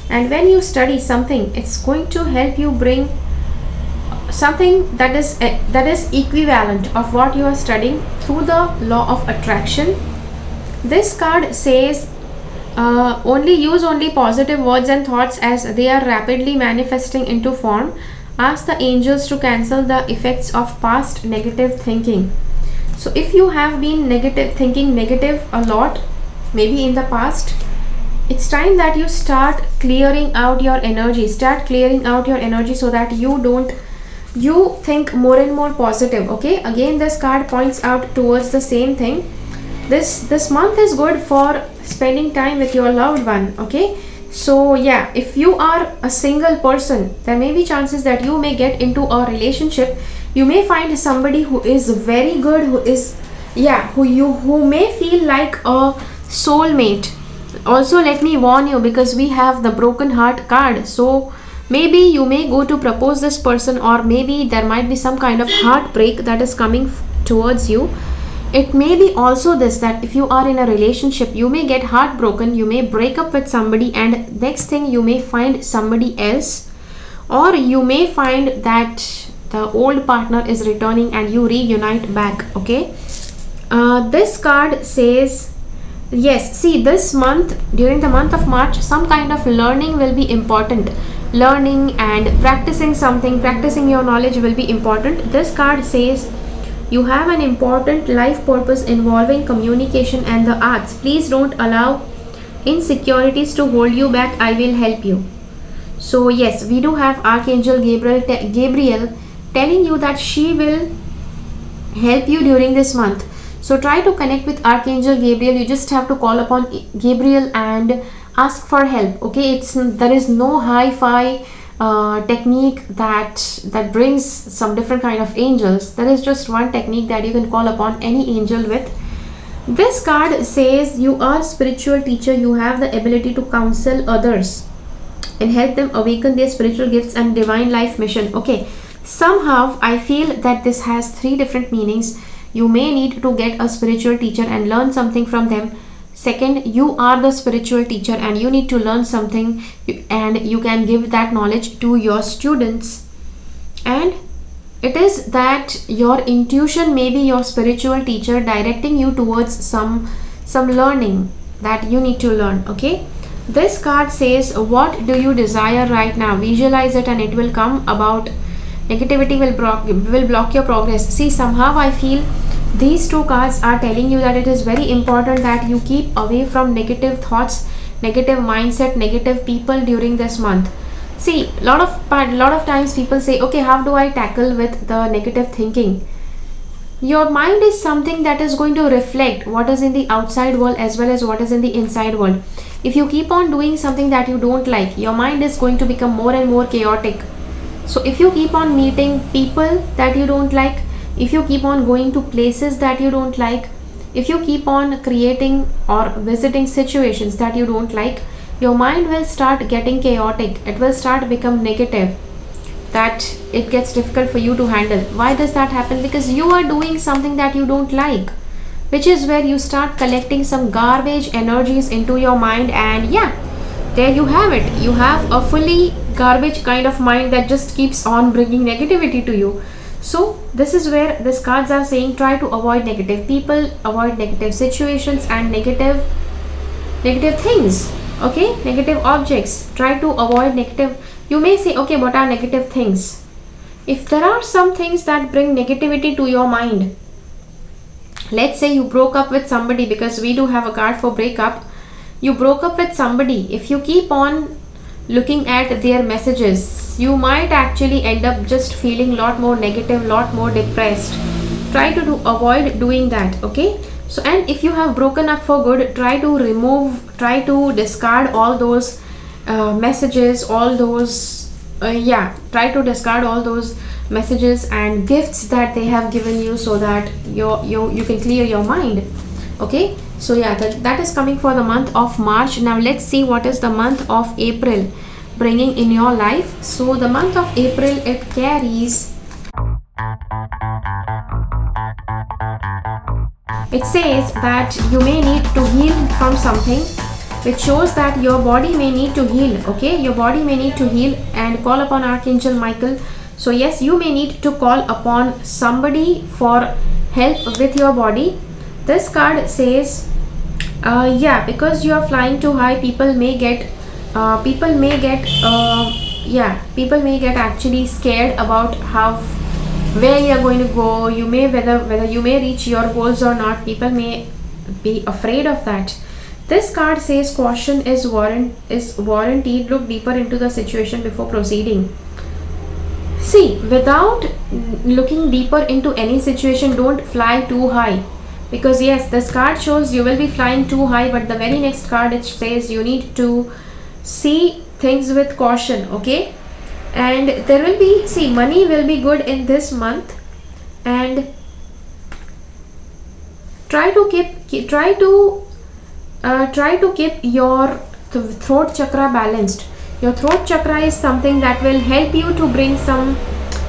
and when you study something, it's going to help you bring something that is equivalent of what you are studying through the law of attraction. This card says use only positive words and thoughts as they are rapidly manifesting into form. Ask the angels to cancel the effects of past negative thinking. So if you have been thinking negative a lot, maybe in the past, it's time that you start clearing out your energy. So that you think more and more positive. Okay, again this card points out towards the same thing. This month is good for spending time with your loved one. Okay, so yeah, if you are a single person, there may be chances that you may get into a relationship. You may find somebody who is very good, who may feel like a soulmate. Also, let me warn you, because we have the broken heart card, so maybe you may go to propose this person, or maybe there might be some kind of heartbreak that is coming towards you. It may be also this, that if you are in a relationship, you may get heartbroken, you may break up with somebody, and next thing you may find somebody else, or you may find that the old partner is returning and you reunite back. Okay, this card says, yes, see, this month, during the month of March, some kind of learning will be important. Learning and practicing your knowledge will be important. This card says you have an important life purpose involving communication and the arts. Please don't allow insecurities to hold you back. I will help you. So yes, we do have Archangel Gabriel telling you that she will help you during this month. So try to connect with Archangel Gabriel. You just have to call upon Gabriel and ask for help. Okay, there is no hi-fi technique that brings some different kind of angels. There is just one technique that you can call upon any angel with. This card says you are a spiritual teacher. You have the ability to counsel others and help them awaken their spiritual gifts and divine life mission. Okay, somehow I feel that this has three different meanings. You may need to get a spiritual teacher and learn something from them. Second, you are the spiritual teacher and you need to learn something, and you can give that knowledge to your students. And it is that your intuition may be your spiritual teacher directing you towards some learning that you need to learn. Okay, this card says, what do you desire right now? Visualize it and it will come about. Negativity will block your progress. See, somehow I feel these two cards are telling you that it is very important that you keep away from negative thoughts, negative mindset, negative people during this month. See, lot of times people say, okay, how do I tackle with the negative thinking? Your mind is something that is going to reflect what is in the outside world as well as what is in the inside world. If you keep on doing something that you don't like, your mind is going to become more and more chaotic. So if you keep on meeting people that you don't like, if you keep on going to places that you don't like, if you keep on creating or visiting situations that you don't like, your mind will start getting chaotic. It will start become negative, that it gets difficult for you to handle. Why does that happen? Because you are doing something that you don't like, which is where you start collecting some garbage energies into your mind. And yeah, there you have it. You have a fully garbage kind of mind that just keeps on bringing negativity to you. So this is where these cards are saying, try to avoid negative people, avoid negative situations and negative things. Okay, negative objects. Try to avoid negative. You may say, okay, what are negative things? If there are some things that bring negativity to your mind, let's say you broke up with somebody, because we do have a card for breakup. You broke up with somebody. If you keep on looking at their messages, you might actually end up just feeling a lot more negative, lot more depressed. Try to avoid doing that. Okay, so and if you have broken up for good, try to discard all those messages, all those try to discard all those messages and gifts that they have given you, so that you can clear your mind. Okay, so yeah, that is coming for the month of March. Now let's see what is the month of April bringing in your life. So the month of April, it carries, it says that you may need to heal from something, which shows that your body may need to heal. Okay, your body may need to heal and call upon Archangel Michael. So yes, you may need to call upon somebody for help with your body. This card says because you are flying too high, people may get actually scared about where you are going to go. You may whether you may reach your goals or not. People may be afraid of that. This card says caution is warranted. Look deeper into the situation before proceeding. See, without looking deeper into any situation, don't fly too high. Because yes, this card shows you will be flying too high, but the very next card, it says you need to see things with caution. Okay, and there will be, see, money will be good in this month, and try to keep your throat chakra balanced. Your throat chakra is something that will help you to bring some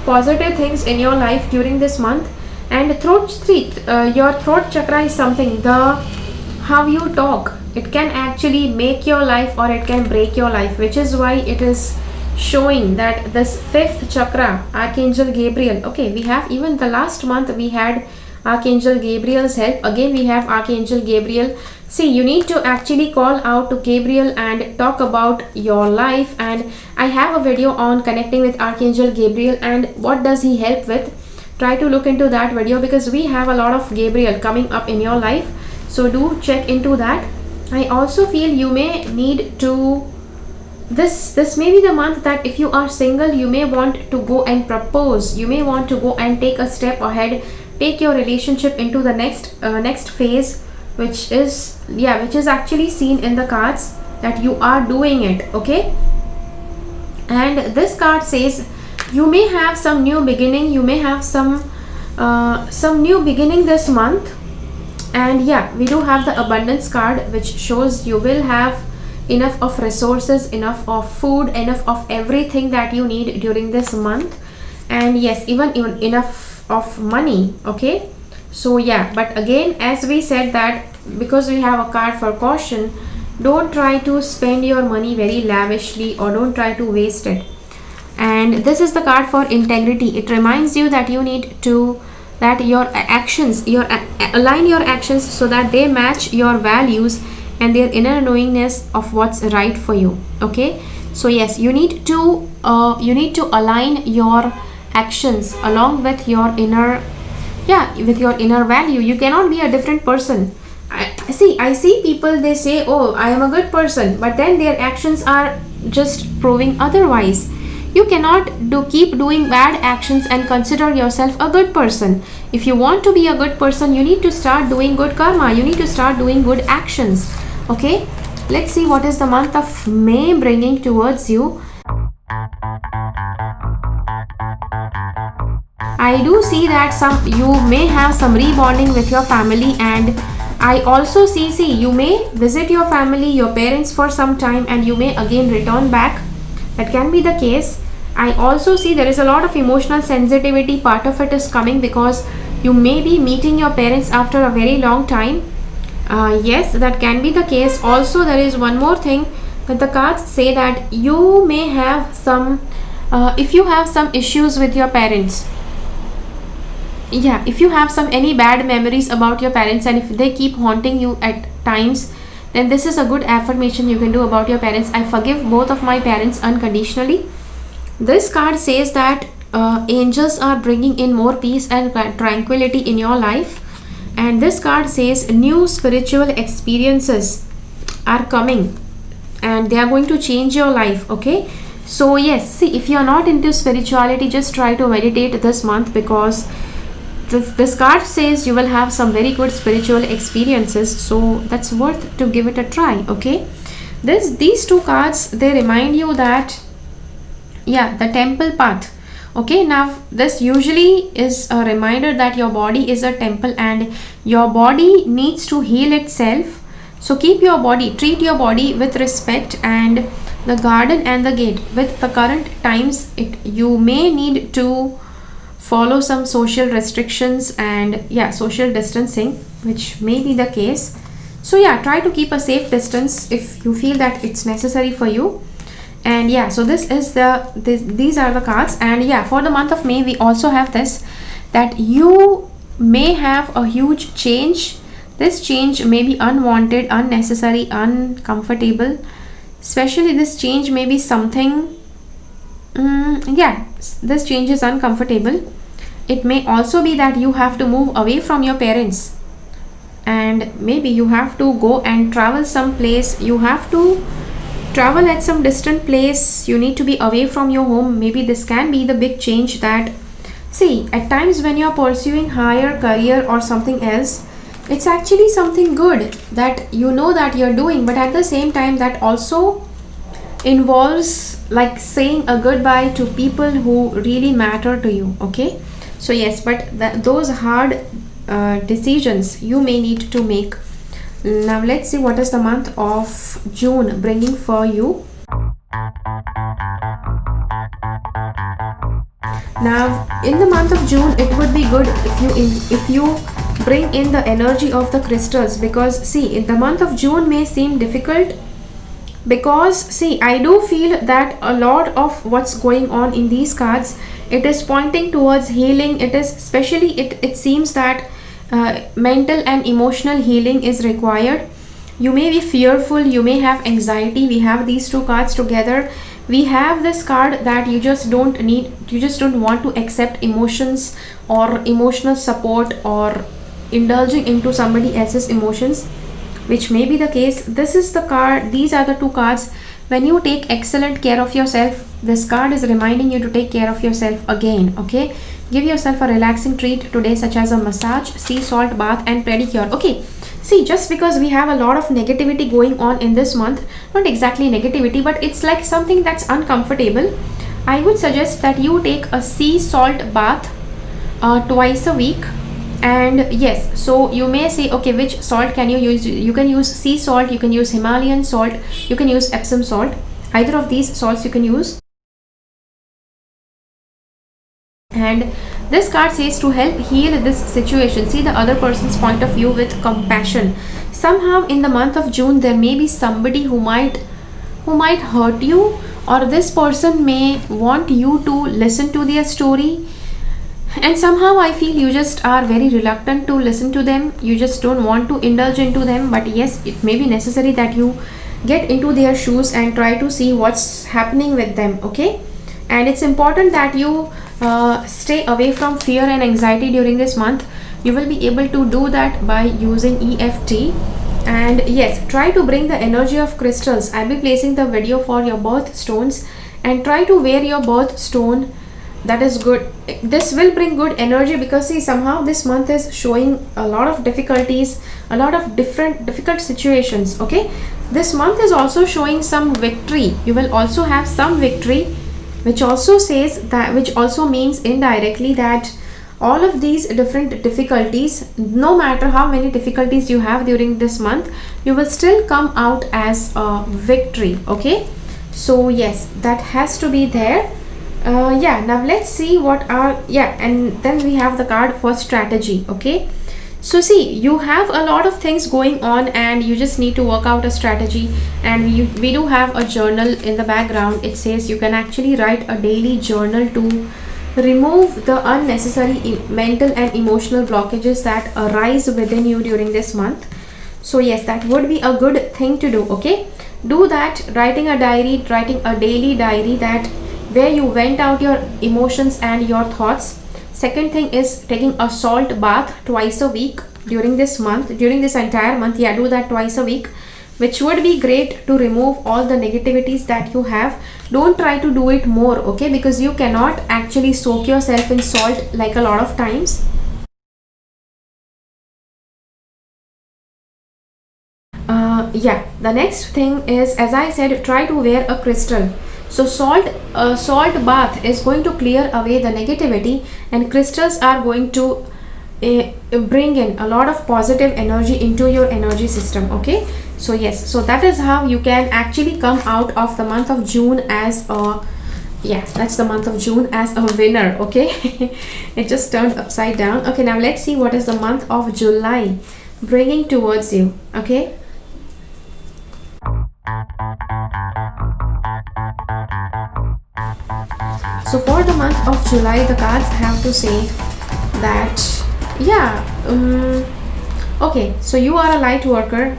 positive things in your life during this month. And your throat chakra is something, how you talk, it can actually make your life or it can break your life, which is why it is showing that this fifth chakra, Archangel Gabriel. Okay, we have, even the last month we had Archangel Gabriel's help. Again we have Archangel Gabriel. See, you need to actually call out to Gabriel and talk about your life. And I have a video on connecting with Archangel Gabriel and what does he help with. Try to look into that video, because we have a lot of Gabriel coming up in your life. So do check into that. I also feel you may need to, this may be the month that if you are single, you may want to go and propose. You may want to go and take a step ahead, take your relationship into the next phase, which is actually seen in the cards that you are doing it. Okay, and this card says you may have some new beginning. You may have some new beginning this month. And yeah, we do have the abundance card, which shows you will have enough of resources, enough of food, enough of everything that you need during this month. And yes, even enough of money. Okay, so yeah, but again, as we said, that because we have a card for caution, don't try to spend your money very lavishly, or don't try to waste it. And this is the card for integrity. It reminds you that you need to, that your actions, align your actions so that they match your values and their inner knowingness of what's right for you. Okay, so yes, you need to align your actions along with your inner value. You cannot be a different person. I see people, they say, oh, I am a good person, but then their actions are just proving otherwise. You cannot keep doing bad actions and consider yourself a good person. If you want to be a good person, you need to start doing good karma. You need to start doing good actions. Okay, let's see what is the month of May bringing towards you. I do see that you may have some rebonding with your family, and I also see you may visit your family, your parents for some time, and you may again return back. That can be the case. I also see there is a lot of emotional sensitivity. Part of it is coming because you may be meeting your parents after a very long time. Yes, that can be the case. Also, there is one more thing that the cards say, that you may have some if you have some issues with your parents. Yeah, if you have any bad memories about your parents, and if they keep haunting you at times, then this is a good affirmation you can do about your parents. I forgive both of my parents unconditionally. This card says that angels are bringing in more peace and tranquility in your life. And this card says new spiritual experiences are coming and they are going to change your life. Okay, so yes, see, if you are not into spirituality, just try to meditate this month, because this card says you will have some very good spiritual experiences, so that's worth to give it a try. Okay, these two cards, they remind you that, yeah, the temple path. Okay, now this usually is a reminder that your body is a temple and your body needs to heal itself. So keep your body, treat your body with respect, and the garden and the gate. With the current times, you may need to follow some social restrictions and, yeah, social distancing, which may be the case. So yeah, try to keep a safe distance if you feel that it's necessary for you. And yeah, so this is these are the cards. And yeah, for the month of May, we also have this, that you may have a huge change. This change may be unwanted, unnecessary, uncomfortable. Especially this change may be something, yeah, this change is uncomfortable. It may also be that you have to move away from your parents, and maybe you have to go and travel some place. You have to travel at some distant place. You need to be away from your home. Maybe this can be the big change. That, see, at times when you are pursuing higher career or something else, it's actually something good that you know that you're doing, but at the same time that also involves like saying a goodbye to people who really matter to you. Okay, so yes, but those hard decisions you may need to make. Now let's see what is the month of June bringing for you. Now in the month of June, it would be good if you bring in the energy of the crystals, because see, in the month of June may seem difficult, because see, I do feel that a lot of what's going on in these cards, it is pointing towards healing. It is especially, it seems that mental and emotional healing is required. You may be fearful, you may have anxiety. We have these two cards together. We have this card that you just don't want to accept emotions or emotional support or indulging into somebody else's emotions, which may be the case. This is the card, these are the two cards. When you take excellent care of yourself, this card is reminding you to take care of yourself again. Okay, give yourself a relaxing treat today, such as a massage, sea salt bath and pedicure. Okay, see, just because we have a lot of negativity going on in this month, not exactly negativity, but it's like something that's uncomfortable, I would suggest that you take a sea salt bath twice a week. And yes, so you may say, okay, which salt can you use? You can use sea salt, you can use Himalayan salt, you can use Epsom salt. Either of these salts you can use. And this card says to help heal this situation, see the other person's point of view with compassion. Somehow in the month of June, there may be somebody who might hurt you, or this person may want you to listen to their story, and somehow I feel you just are very reluctant to listen to them. You just don't want to indulge into them. But yes, it may be necessary that you get into their shoes and try to see what's happening with them. Okay, and it's important that you stay away from fear and anxiety during this month. You will be able to do that by using EFT. And yes, try to bring the energy of crystals. I'll be placing the video for your birthstones and try to wear your birthstone. That is good. This will bring good energy, because see, somehow this month is showing a lot of difficulties, a lot of difficult situations. Okay, this month is also showing some victory. You will also have some victory, which also says that, which also means indirectly that all of these different difficulties, no matter how many difficulties you have during this month, you will still come out as a victory. Okay, so yes, that has to be there. Yeah, now let's see what are, yeah, and then we have the card for strategy. Okay, so see, you have a lot of things going on and you just need to work out a strategy. And we do have a journal in the background. It says you can actually write a daily journal to remove the unnecessary mental and emotional blockages that arise within you during this month. So yes, that would be a good thing to do. Okay, do that, writing a diary, writing a daily diary, that where you vent out your emotions and your thoughts. Second thing is taking a salt bath twice a week during this month, during this entire month. Yeah, do that twice a week, which would be great to remove all the negativities that you have. Don't try to do it more, okay, because you cannot actually soak yourself in salt like a lot of times. Yeah, the next thing is, as I said, try to wear a crystal. So salt bath is going to clear away the negativity, and crystals are going to bring in a lot of positive energy into your energy system. Okay, so yes, so that is how you can actually come out of the month of June as a, yeah, that's the month of June as a winner. Okay, it just turned upside down. Okay, now let's see what is the month of July bringing towards you. Okay, so for the month of July, the cards have to say that, yeah, okay, so you are a light worker.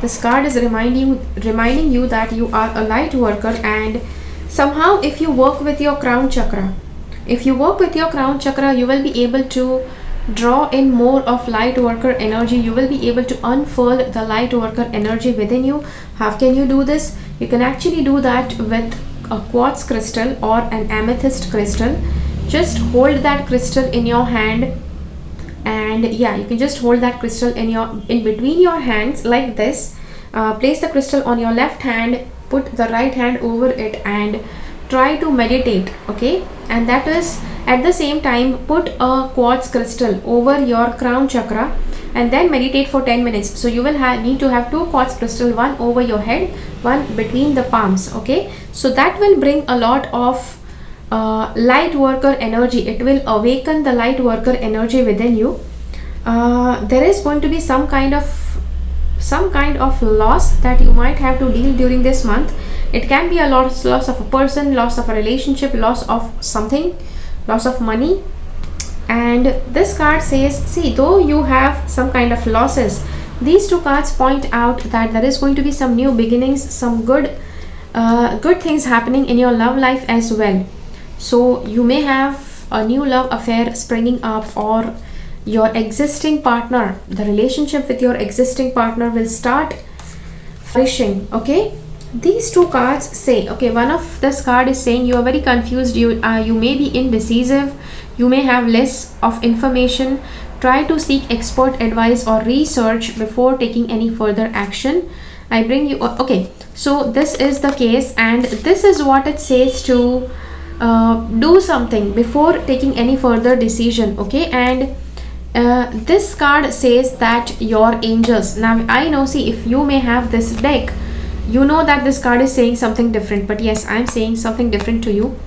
This card is reminding you that you are a light worker, and somehow if you work with your crown chakra, you will be able to draw in more of light worker energy. You will be able to unfurl the light worker energy within you. How can you do this? You can actually do that with a quartz crystal or an amethyst crystal. Just hold that crystal in your hand, and yeah, you can just hold that crystal in between your hands like this. Place the crystal on your left hand, put the right hand over it, and try to meditate. Okay, and that is, at the same time, put a quartz crystal over your crown chakra and then meditate for 10 minutes. So you will need to have two quartz crystal, one over your head, one between the palms. Okay, so that will bring a lot of light worker energy. It will awaken the light worker energy within you. There is going to be some kind of loss that you might have to deal during this month. It can be a loss of a person, loss of a relationship, loss of something, loss of money. And this card says, see, though you have some kind of losses, these two cards point out that there is going to be some new beginnings, some good things happening in your love life as well. So you may have a new love affair springing up, or your existing partner, the relationship with your existing partner will start flourishing. Okay, these two cards say, okay, one of this card is saying you are very confused, you may be indecisive, you may have less of information. Try to seek expert advice or research before taking any further action. I bring you, okay, so this is the case, and this is what it says to do something before taking any further decision. Okay, and this card says that your angels, now I know, see, if you may have this deck, you know that this card is saying something different, but yes, I'm saying something different to you,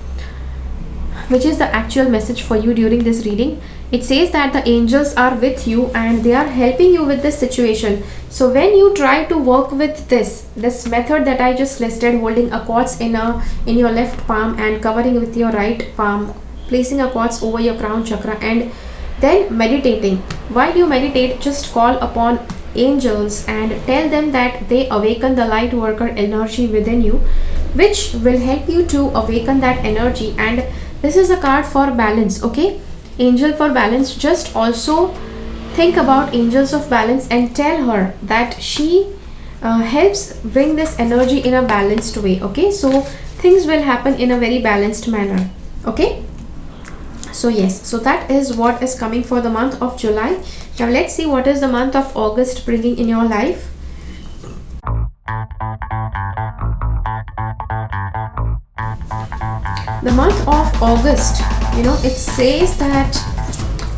which is the actual message for you during this reading. It says that the angels are with you and they are helping you with this situation. So when you try to work with this method that I just listed, holding a quartz in your left palm and covering with your right palm, placing a quartz over your crown chakra, and then meditating. While you meditate, just call upon angels and tell them that they awaken the light worker energy within you, which will help you to awaken that energy. And this is a card for balance. Okay, angel for balance. Just also think about angels of balance and tell her that she helps bring this energy in a balanced way. Okay, so things will happen in a very balanced manner. Okay, so yes, so that is what is coming for the month of July. Now let's see what is the month of August bringing in your life. The month of August, it says that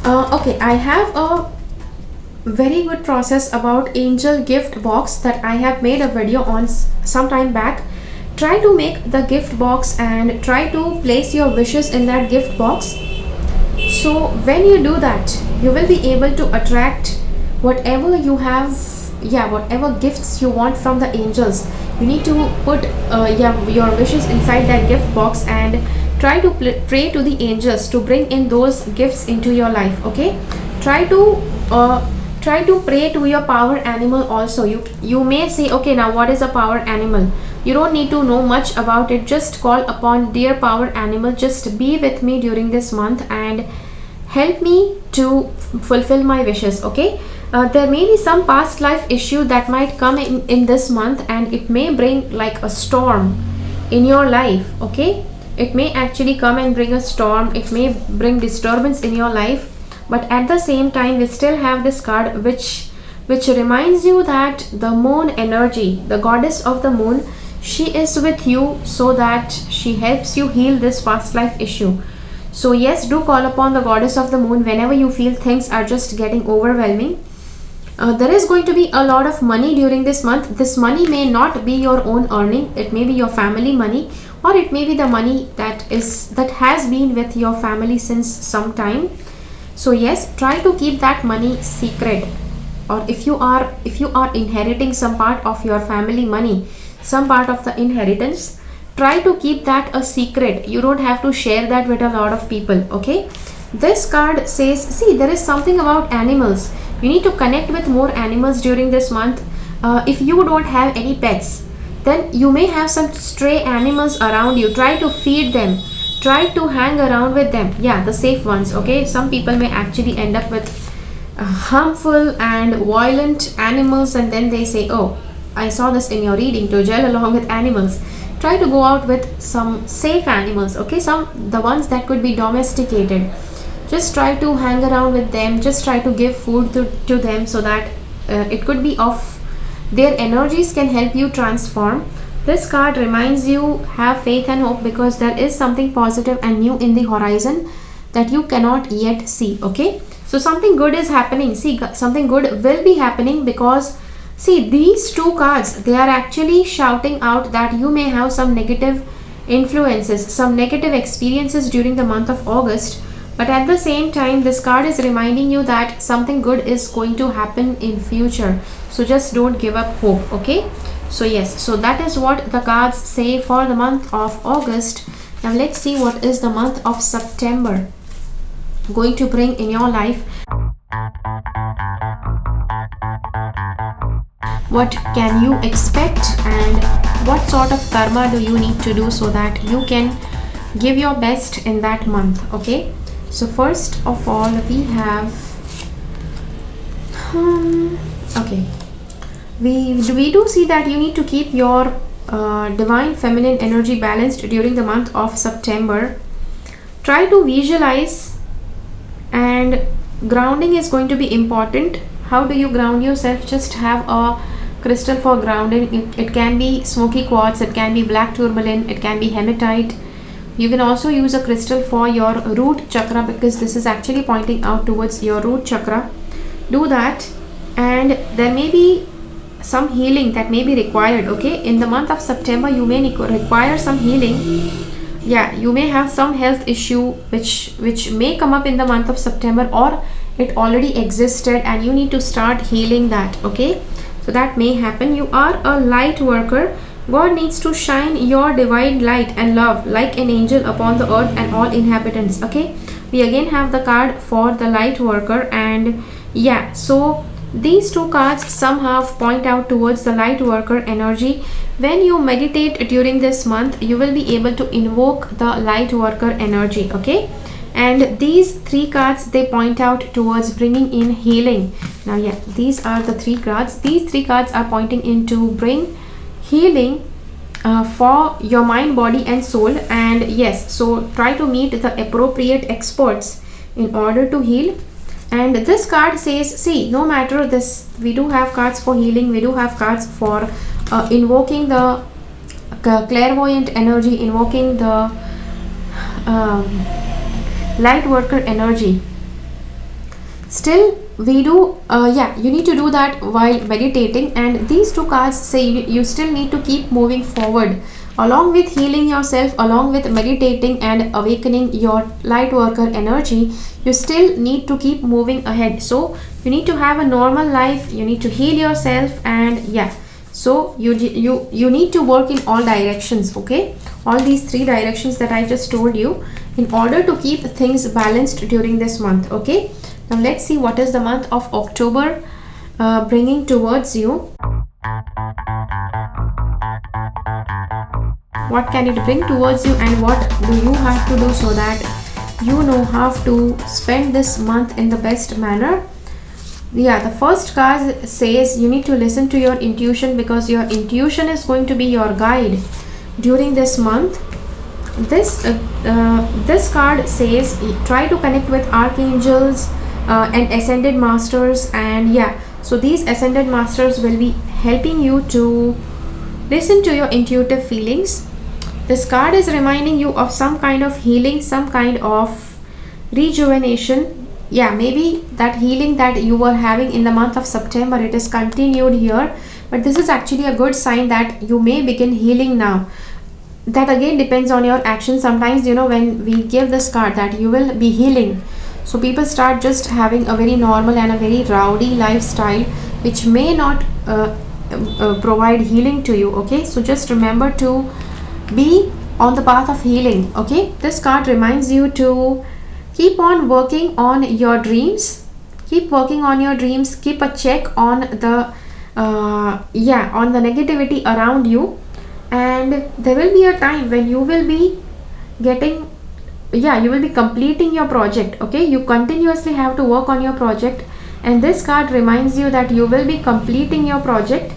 okay, I have a very good process about angel gift box that I have made a video on some time back. Try to make the gift box and try to place your wishes in that gift box. So when you do that, you will be able to attract whatever you have, whatever gifts you want from the angels. You need to put your wishes inside that gift box and try to pray to the angels to bring in those gifts into your life. Okay, try to pray to your power animal also. You may say, okay, now what is a power animal? You don't need to know much about it. Just call upon dear power animal, just be with me during this month and help me to fulfill my wishes. Okay, there may be some past life issue that might come in this month, and it may bring like a storm in your life. Okay, it may actually come and bring a storm. It may bring disturbance in your life, but at the same time we still have this card which reminds you that the moon energy, the goddess of the moon, she is with you so that she helps you heal this past life issue. So yes, do call upon the goddess of the moon whenever you feel things are just getting overwhelming. There is going to be a lot of money during this month. This money may not be your own earning. It may be your family money, or it may be the money that has been with your family since some time. So yes, try to keep that money secret. Or if you are inheriting some part of your family money, some part of the inheritance, try to keep that a secret. You don't have to share that with a lot of people. Okay, this card says, see, there is something about animals. You need to connect with more animals during this month. If you don't have any pets, then you may have some stray animals around you. Try to feed them, try to hang around with them, the safe ones. Okay, some people may actually end up with harmful and violent animals, and then they say, oh, I saw this in your reading, to gel along with animals. Try to go out with some safe animals. Okay, the ones that could be domesticated. Just try to hang around with them. Just try to give food to them, so that it could be of their energies can help you transform. This card reminds you, have faith and hope, because there is something positive and new in the horizon that you cannot yet see. Okay, so something good is happening. See, something good will be happening, because see, these two cards, they are actually shouting out that you may have some negative influences, some negative experiences during the month of August. But at the same time, this card is reminding you that something good is going to happen in future. So just don't give up hope. Okay, so yes, so that is what the cards say for the month of August. Now let's see what is the month of September going to bring in your life. What can you expect, and what sort of karma do you need to do so that you can give your best in that month? Okay, so first of all we have okay, we do see that you need to keep your divine feminine energy balanced during the month of September. Try to visualize, and grounding is going to be important. How do you ground yourself? Just have a crystal for grounding. It can be smoky quartz, it can be black tourmaline, it can be hematite. You can also use a crystal for your root chakra, because this is actually pointing out towards your root chakra. Do that, and there may be some healing that may be required. Okay, in the month of September you may require some healing. You may have some health issue which may come up in the month of September, or it already existed and you need to start healing that. Okay, so that may happen. You are a light worker. God needs to shine your divine light and love like an angel upon the earth and all inhabitants. Okay, we again have the card for the light worker, and so these two cards somehow point out towards the light worker energy. When you meditate during this month, you will be able to invoke the light worker energy. Okay, and these three cards, they point out towards bringing in healing. Now yeah, these are the three cards. These three cards are pointing into bring healing for your mind, body and soul. And yes, so try to meet the appropriate experts in order to heal. And this card says, see, no matter this, we do have cards for healing, we do have cards for invoking the clairvoyant energy, invoking the light worker energy. Still we do yeah, you need to do that while meditating. And these two cards say you still need to keep moving forward along with healing yourself, along with meditating and awakening your light worker energy. You still need to keep moving ahead. So you need to have a normal life, you need to heal yourself, and yeah, so you need to work in all directions. Okay, all these three directions that I just told you, in order to keep things balanced during this month. Okay, now let's see what is the month of October bringing towards you. What can it bring towards you, and what do you have to do so that you know how to spend this month in the best manner? Yeah, the first card says you need to listen to your intuition, because your intuition is going to be your guide during this month. This card says try to connect with archangels and ascended masters. And yeah, so these ascended masters will be helping you to listen to your intuitive feelings. This card is reminding you of some kind of healing, some kind of rejuvenation. Yeah, maybe that healing that you were having in the month of September, it is continued here, but this is actually a good sign that you may begin healing now. That again depends on your action. Sometimes, you know, when we give this card that you will be healing, so people start just having a very normal and a very rowdy lifestyle, which may not provide healing to you. Okay, so just remember to be on the path of healing. Okay, this card reminds you to keep on working on your dreams, keep working on your dreams, keep a check on the yeah, on the negativity around you. And there will be a time when you will be getting, yeah, you will be completing your project. Okay, you continuously have to work on your project, and this card reminds you that you will be completing your project.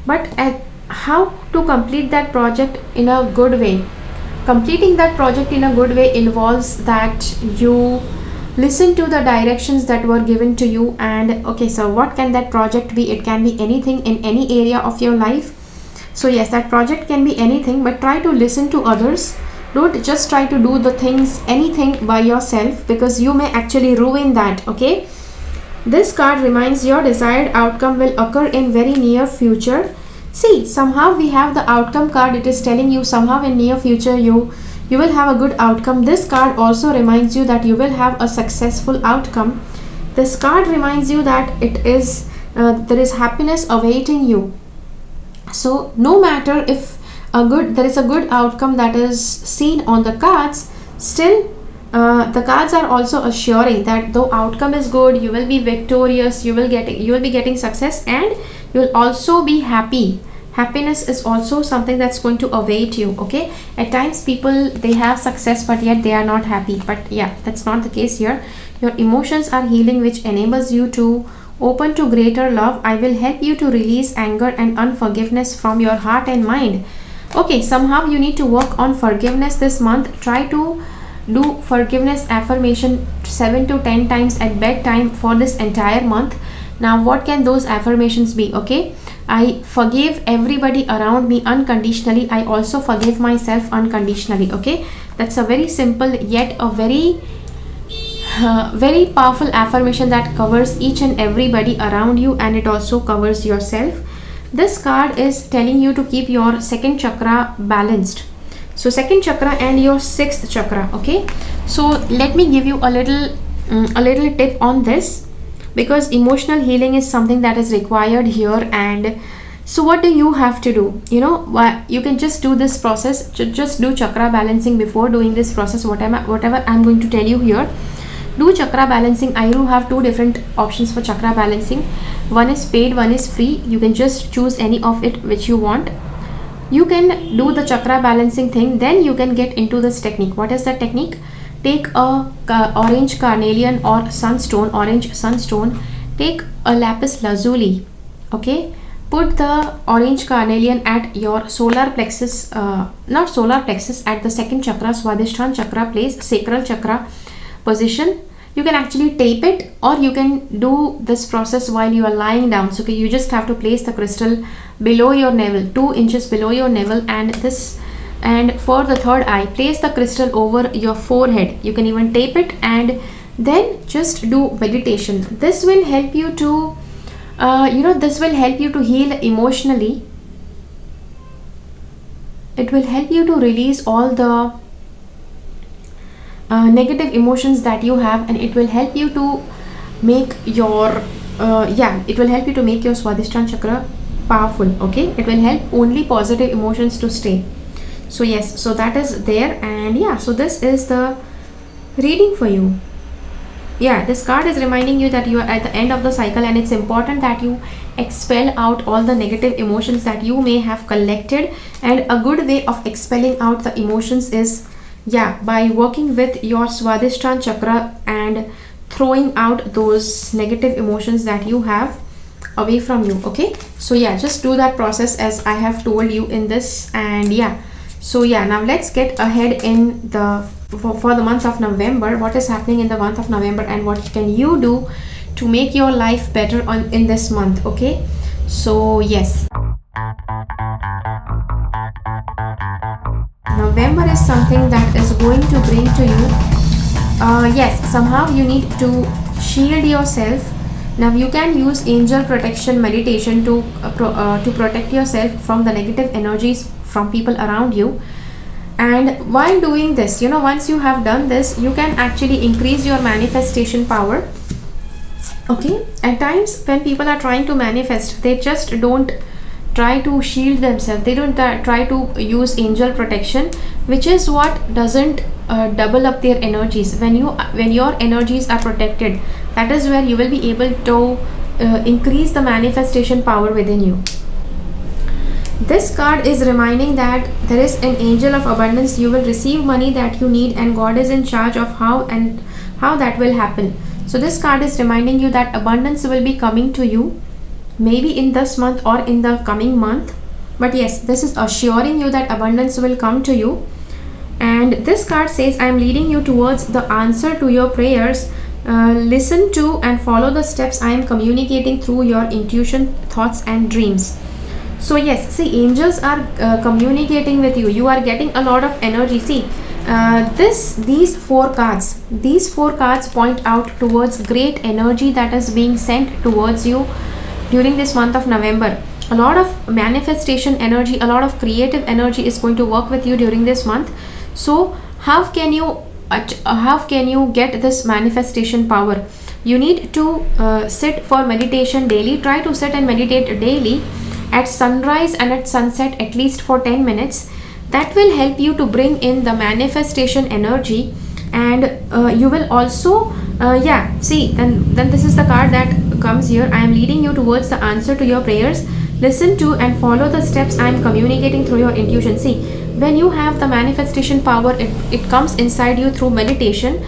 But how to complete that project in a good way? Completing that project in a good way involves that you listen to the directions that were given to you. And okay, so what can that project be? It can be anything in any area of your life. So yes, that project can be anything, but try to listen to others. Don't just try to do the things, anything by yourself, because you may actually ruin that. Okay, this card reminds your desired outcome will occur in very near future. See, somehow we have the outcome card. It is telling you somehow in near future you will have a good outcome. This card also reminds you that you will have a successful outcome. This card reminds you that it is there is happiness awaiting you. So no matter if there is a good outcome that is seen on the cards, still the cards are also assuring that the outcome is good, you will be victorious, you will be getting success, and you will also be happy. Happiness is also something that's going to await you. Okay, at times people, they have success but yet they are not happy, but yeah, that's not the case here. Your emotions are healing, which enables you to open to greater love. I will help you to release anger and unforgiveness from your heart and mind. Okay, somehow you need to work on forgiveness this month. Try to do forgiveness affirmation 7 to 10 times at bedtime for this entire month. Now what can those affirmations be? Okay, I forgive everybody around me unconditionally. I also forgive myself unconditionally. Okay, that's a very simple yet a very very powerful affirmation that covers each and everybody around you, and it also covers yourself. This card is telling you to keep your second chakra balanced. So second chakra and your sixth chakra. Okay, so let me give you a little tip on this, because emotional healing is something that is required here. And so what do you have to do? You know, you can just do this process, just do chakra balancing before doing this process. Whatever I'm going to tell you here, do chakra balancing. I do have two different options for chakra balancing. One is paid, one is free. You can just choose any of it which you want. You can do the chakra balancing thing, then you can get into this technique. What is the technique? take a orange carnelian or sunstone, orange sunstone. Take a lapis lazuli. Okay, put the orange carnelian at your solar plexus, not solar plexus, at the second chakra, Swadhisthana chakra place, sacral chakra position. You can actually tape it, or you can do this process while you are lying down. So you just have to place the crystal below your navel, 2 inches below your navel, and for the third eye, place the crystal over your forehead. You can even tape it, and then just do meditation. This will help you to this will help you to heal emotionally. It will help you to release all the negative emotions that you have, and it will help you to make your it will help you to make your Swadhisthana chakra powerful. Okay, it will help only positive emotions to stay. So yes, so that is there, and yeah, so this is the reading for you. Yeah, this card is reminding you that you are at the end of the cycle, and it's important that you expel out all the negative emotions that you may have collected. And a good way of expelling out the emotions is, yeah, by working with your Swadhisthana chakra and throwing out those negative emotions that you have away from you. Okay, so yeah, just do that process as I have told you in this. And yeah, so yeah, now let's get ahead in the for the month of November. What is happening in the month of November, and what can you do to make your life better in this month? Okay, so yes, November is something that is going to bring to you, yes, somehow you need to shield yourself. Now you can use angel protection meditation to protect yourself from the negative energies from people around you. And while doing this, once you have done this, you can actually increase your manifestation power. Okay, at times when people are trying to manifest, they just don't try to shield themselves. They don't try to use angel protection, which is what doesn't double up their energies. When your energies are protected, that is where you will be able to increase the manifestation power within you. This card is reminding that there is an angel of abundance. You will receive money that you need, and God is in charge of how that will happen. So this card is reminding you that abundance will be coming to you, maybe in this month or in the coming month. But yes, this is assuring you that abundance will come to you. And this card says, I am leading you towards the answer to your prayers. Listen to and follow the steps I am communicating through your intuition, thoughts and dreams. So yes, see, angels are communicating with you. You are getting a lot of energy. See, these four cards point out towards great energy that is being sent towards you during this month of November. A lot of manifestation energy, a lot of creative energy is going to work with you during this month. So how can you get this manifestation power? You need to sit for meditation daily. Try to sit and meditate daily at sunrise and at sunset, at least for 10 minutes. That will help you to bring in the manifestation energy. And you will also see, then this is the card that comes here. I am leading you towards the answer to your prayers. Listen to and follow the steps I am communicating through your intuition. See, when you have the manifestation power, it comes inside you through meditation.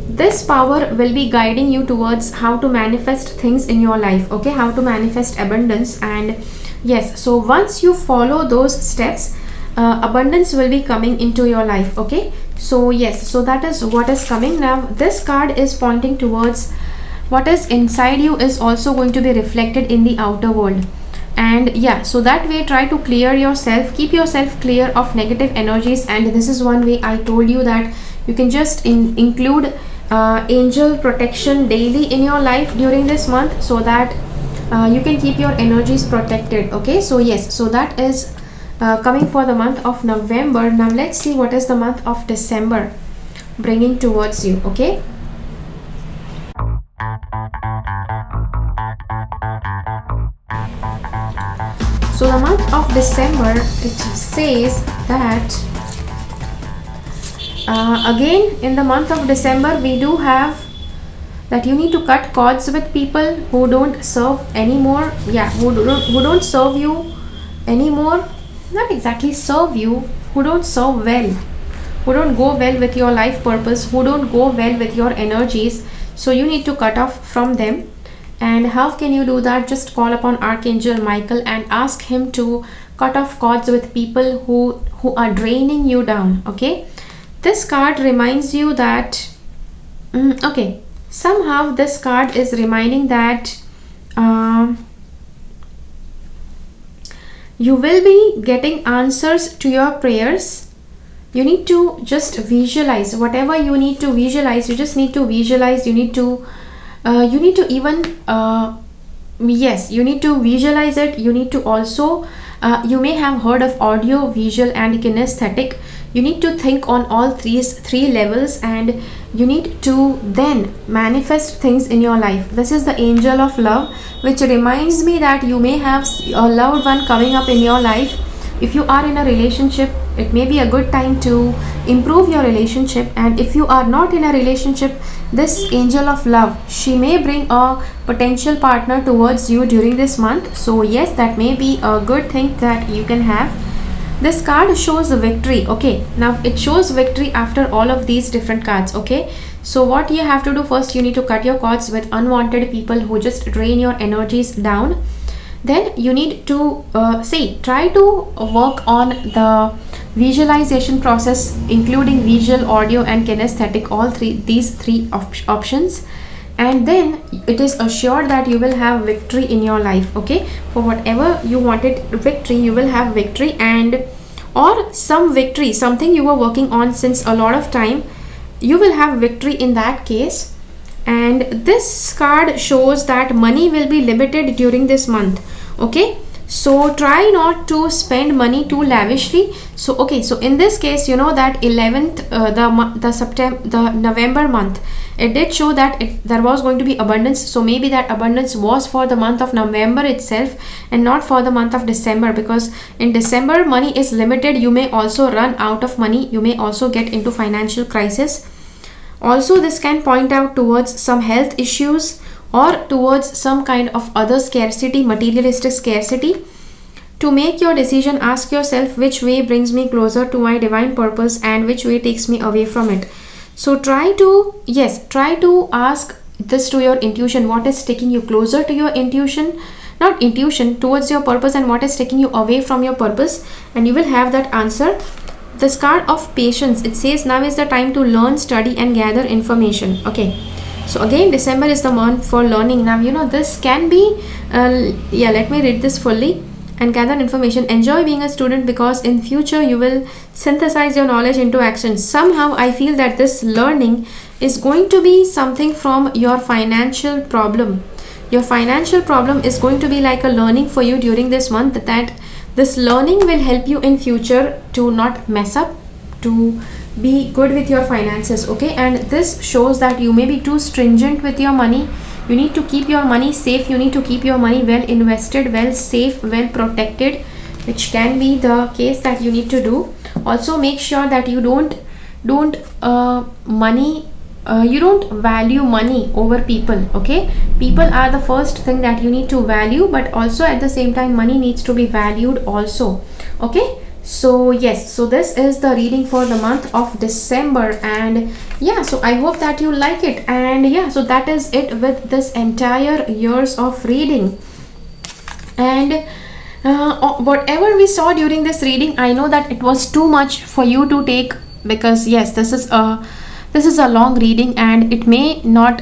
This power will be guiding you towards how to manifest things in your life. Okay, how to manifest abundance. And yes, so once you follow those steps, abundance will be coming into your life. Okay, so yes, so that is what is coming. Now this card is pointing towards what is inside you is also going to be reflected in the outer world. And yeah, so that way try to clear yourself, keep yourself clear of negative energies. And this is one way I told you that you can just include angel protection daily in your life during this month, so that you can keep your energies protected. Okay, so yes, so that is coming for the month of November. Now let's see what is the month of December bringing towards you. Okay, so the month of December, it says that again in the month of December we do have that you need to cut cords with people who don't serve anymore. Yeah, who don't serve you anymore. Not exactly serve you, who don't serve well. who don't go well with your life purpose, who don't go well with your energies. So you need to cut off from them. And how can you do that? Just call upon Archangel Michael and ask him to cut off cords with people who are draining you down. Okay, this card reminds you that okay, somehow this card is reminding that you will be getting answers to your prayers. You need to just visualize whatever you need to visualize. You just need to visualize. You need to even yes, you need to visualize it. You need to also you may have heard of audio, visual and kinesthetic. You need to think on all three levels, and you need to then manifest things in your life. This is the angel of love, which reminds me that you may have a loved one coming up in your life. If you are in a relationship, it may be a good time to improve your relationship. And if you are not in a relationship, this angel of love, she may bring a potential partner towards you during this month. So yes, that may be a good thing that you can have. This card shows victory. Okay, now it shows victory after all of these different cards. Okay, so what you have to do first, you need to cut your cords with unwanted people who just drain your energies down. Then you need to try to work on the visualization process, including visual, audio and kinesthetic, all these three options, and then it is assured that you will have victory in your life. Okay, for whatever you wanted victory, you will have victory, and or some victory, something you were working on since a lot of time, you will have victory in that case. And this card shows that money will be limited during this month. Okay, so try not to spend money too lavishly. So okay, so in this case, you know that 11th the November month, it did show that there was going to be abundance. So maybe that abundance was for the month of November itself and not for the month of December, because in December money is limited. You may also run out of money. You may also get into financial crisis. Also, this can point out towards some health issues or towards some kind of other scarcity, materialistic scarcity. To make your decision, ask yourself which way brings me closer to my divine purpose and which way takes me away from it. So try to ask this to your intuition. What is taking you closer to your intuition? Not intuition, towards your purpose, and what is taking you away from your purpose? And you will have that answer. This card of patience, it says now is the time to learn, study and gather information. Okay, so again, December is the month for learning. Now you know this can be let me read this fully. And gather information. Enjoy being a student, because in future you will synthesize your knowledge into action. Somehow I feel that this learning is going to be something from your financial problem. Your financial problem is going to be like a learning for you during this month, that this learning will help you in future to not mess up, to be good with your finances. Okay, and this shows that you may be too stringent with your money. You need to keep your money safe. You need to keep your money well invested, well safe, well protected, which can be the case that you need to do. Also make sure that you don't value money over people. Okay, people are the first thing that you need to value, but also at the same time money needs to be valued also. Okay, so yes, so this is the reading for the month of December, and yeah, so I hope that you like it. And yeah, so that is it with this entire years of reading. And whatever we saw during this reading, I know that it was too much for you to take, because yes, this is a long reading and it may not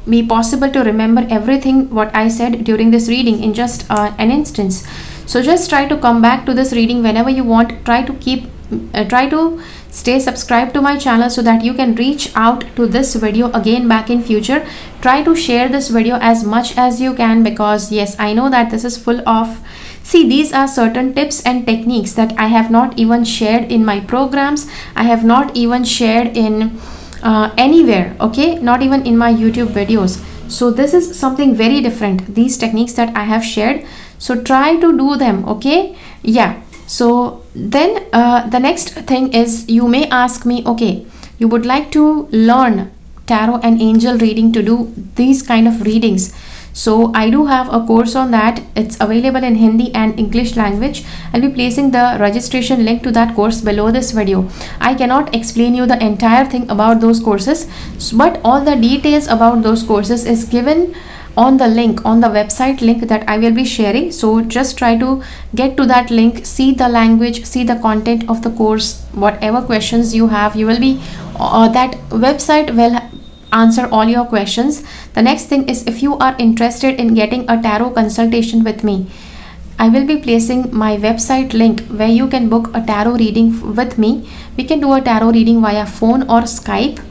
be possible to remember everything what I said during this reading in just an instance. So just try to come back to this reading whenever you want. Try to stay subscribed to my channel so that you can reach out to this video again back in future. Try to share this video as much as you can, because yes, I know that this is full of, see, these are certain tips and techniques that I have not even shared in my programs. I have not even shared in anywhere. Okay, not even in my YouTube videos. So this is something very different, these techniques that I have shared. So try to do them. Okay, yeah. So then the next thing is, you may ask me, okay, you would like to learn tarot and angel reading to do these kind of readings. So I do have a course on that. It's available in Hindi and English language. I'll be placing the registration link to that course below this video. I cannot explain you the entire thing about those courses, but all the details about those courses is given on the link, on the website link that I will be sharing. So just try to get to that link, see the language, see the content of the course, whatever questions you have, you will be that website will answer all your questions. The next thing is, if you are interested in getting a tarot consultation with me, I will be placing my website link where you can book a tarot reading with me. We can do a tarot reading via phone or Skype.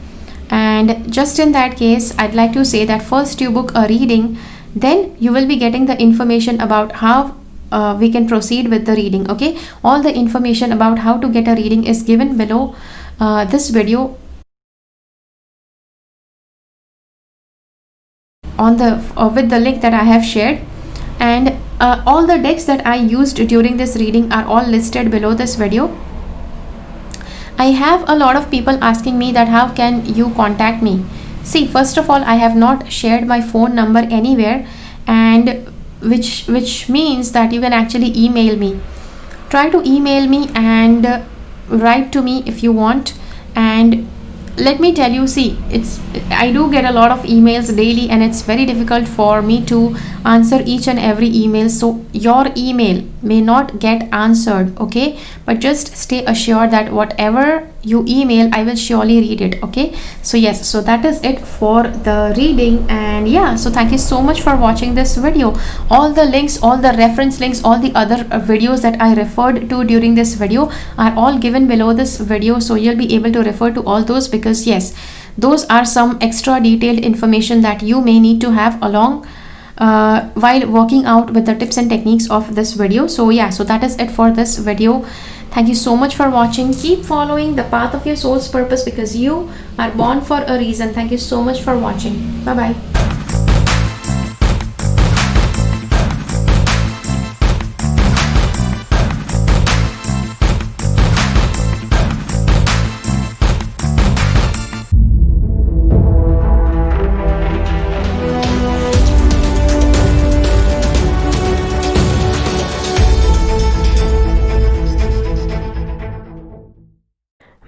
And just in that case, I'd like to say that first you book a reading, then you will be getting the information about how we can proceed with the reading. Okay, all the information about how to get a reading is given below this video on the with the link that I have shared. And all the decks that I used during this reading are all listed below this video. I have a lot of people asking me that how can you contact me. See, first of all, I have not shared my phone number anywhere, and which means that you can actually email me. Try to email me and write to me if you want. And let me tell you, see, I do get a lot of emails daily, and it's very difficult for me to answer each and every email. So your email may not get answered, okay, but just stay assured that whatever you email, I will surely read it. Okay, so yes, so that is it for the reading. And yeah, so thank you so much for watching this video. All the links, all the reference links, all the other videos that I referred to during this video are all given below this video, so you'll be able to refer to all those, because yes, those are some extra detailed information that you may need to have along while working out with the tips and techniques of this video. So yeah, so that is it for this video. Thank you so much for watching. Keep following the path of your soul's purpose, because you are born for a reason. Thank you so much for watching. Bye bye.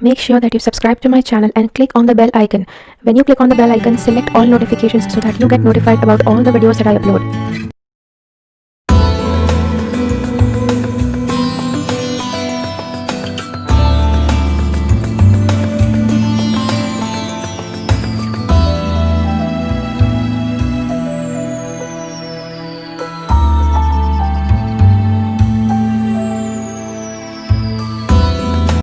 Make sure that you subscribe to my channel and click on the bell icon. When you click on the bell icon, select all notifications so that you get notified about all the videos that I upload.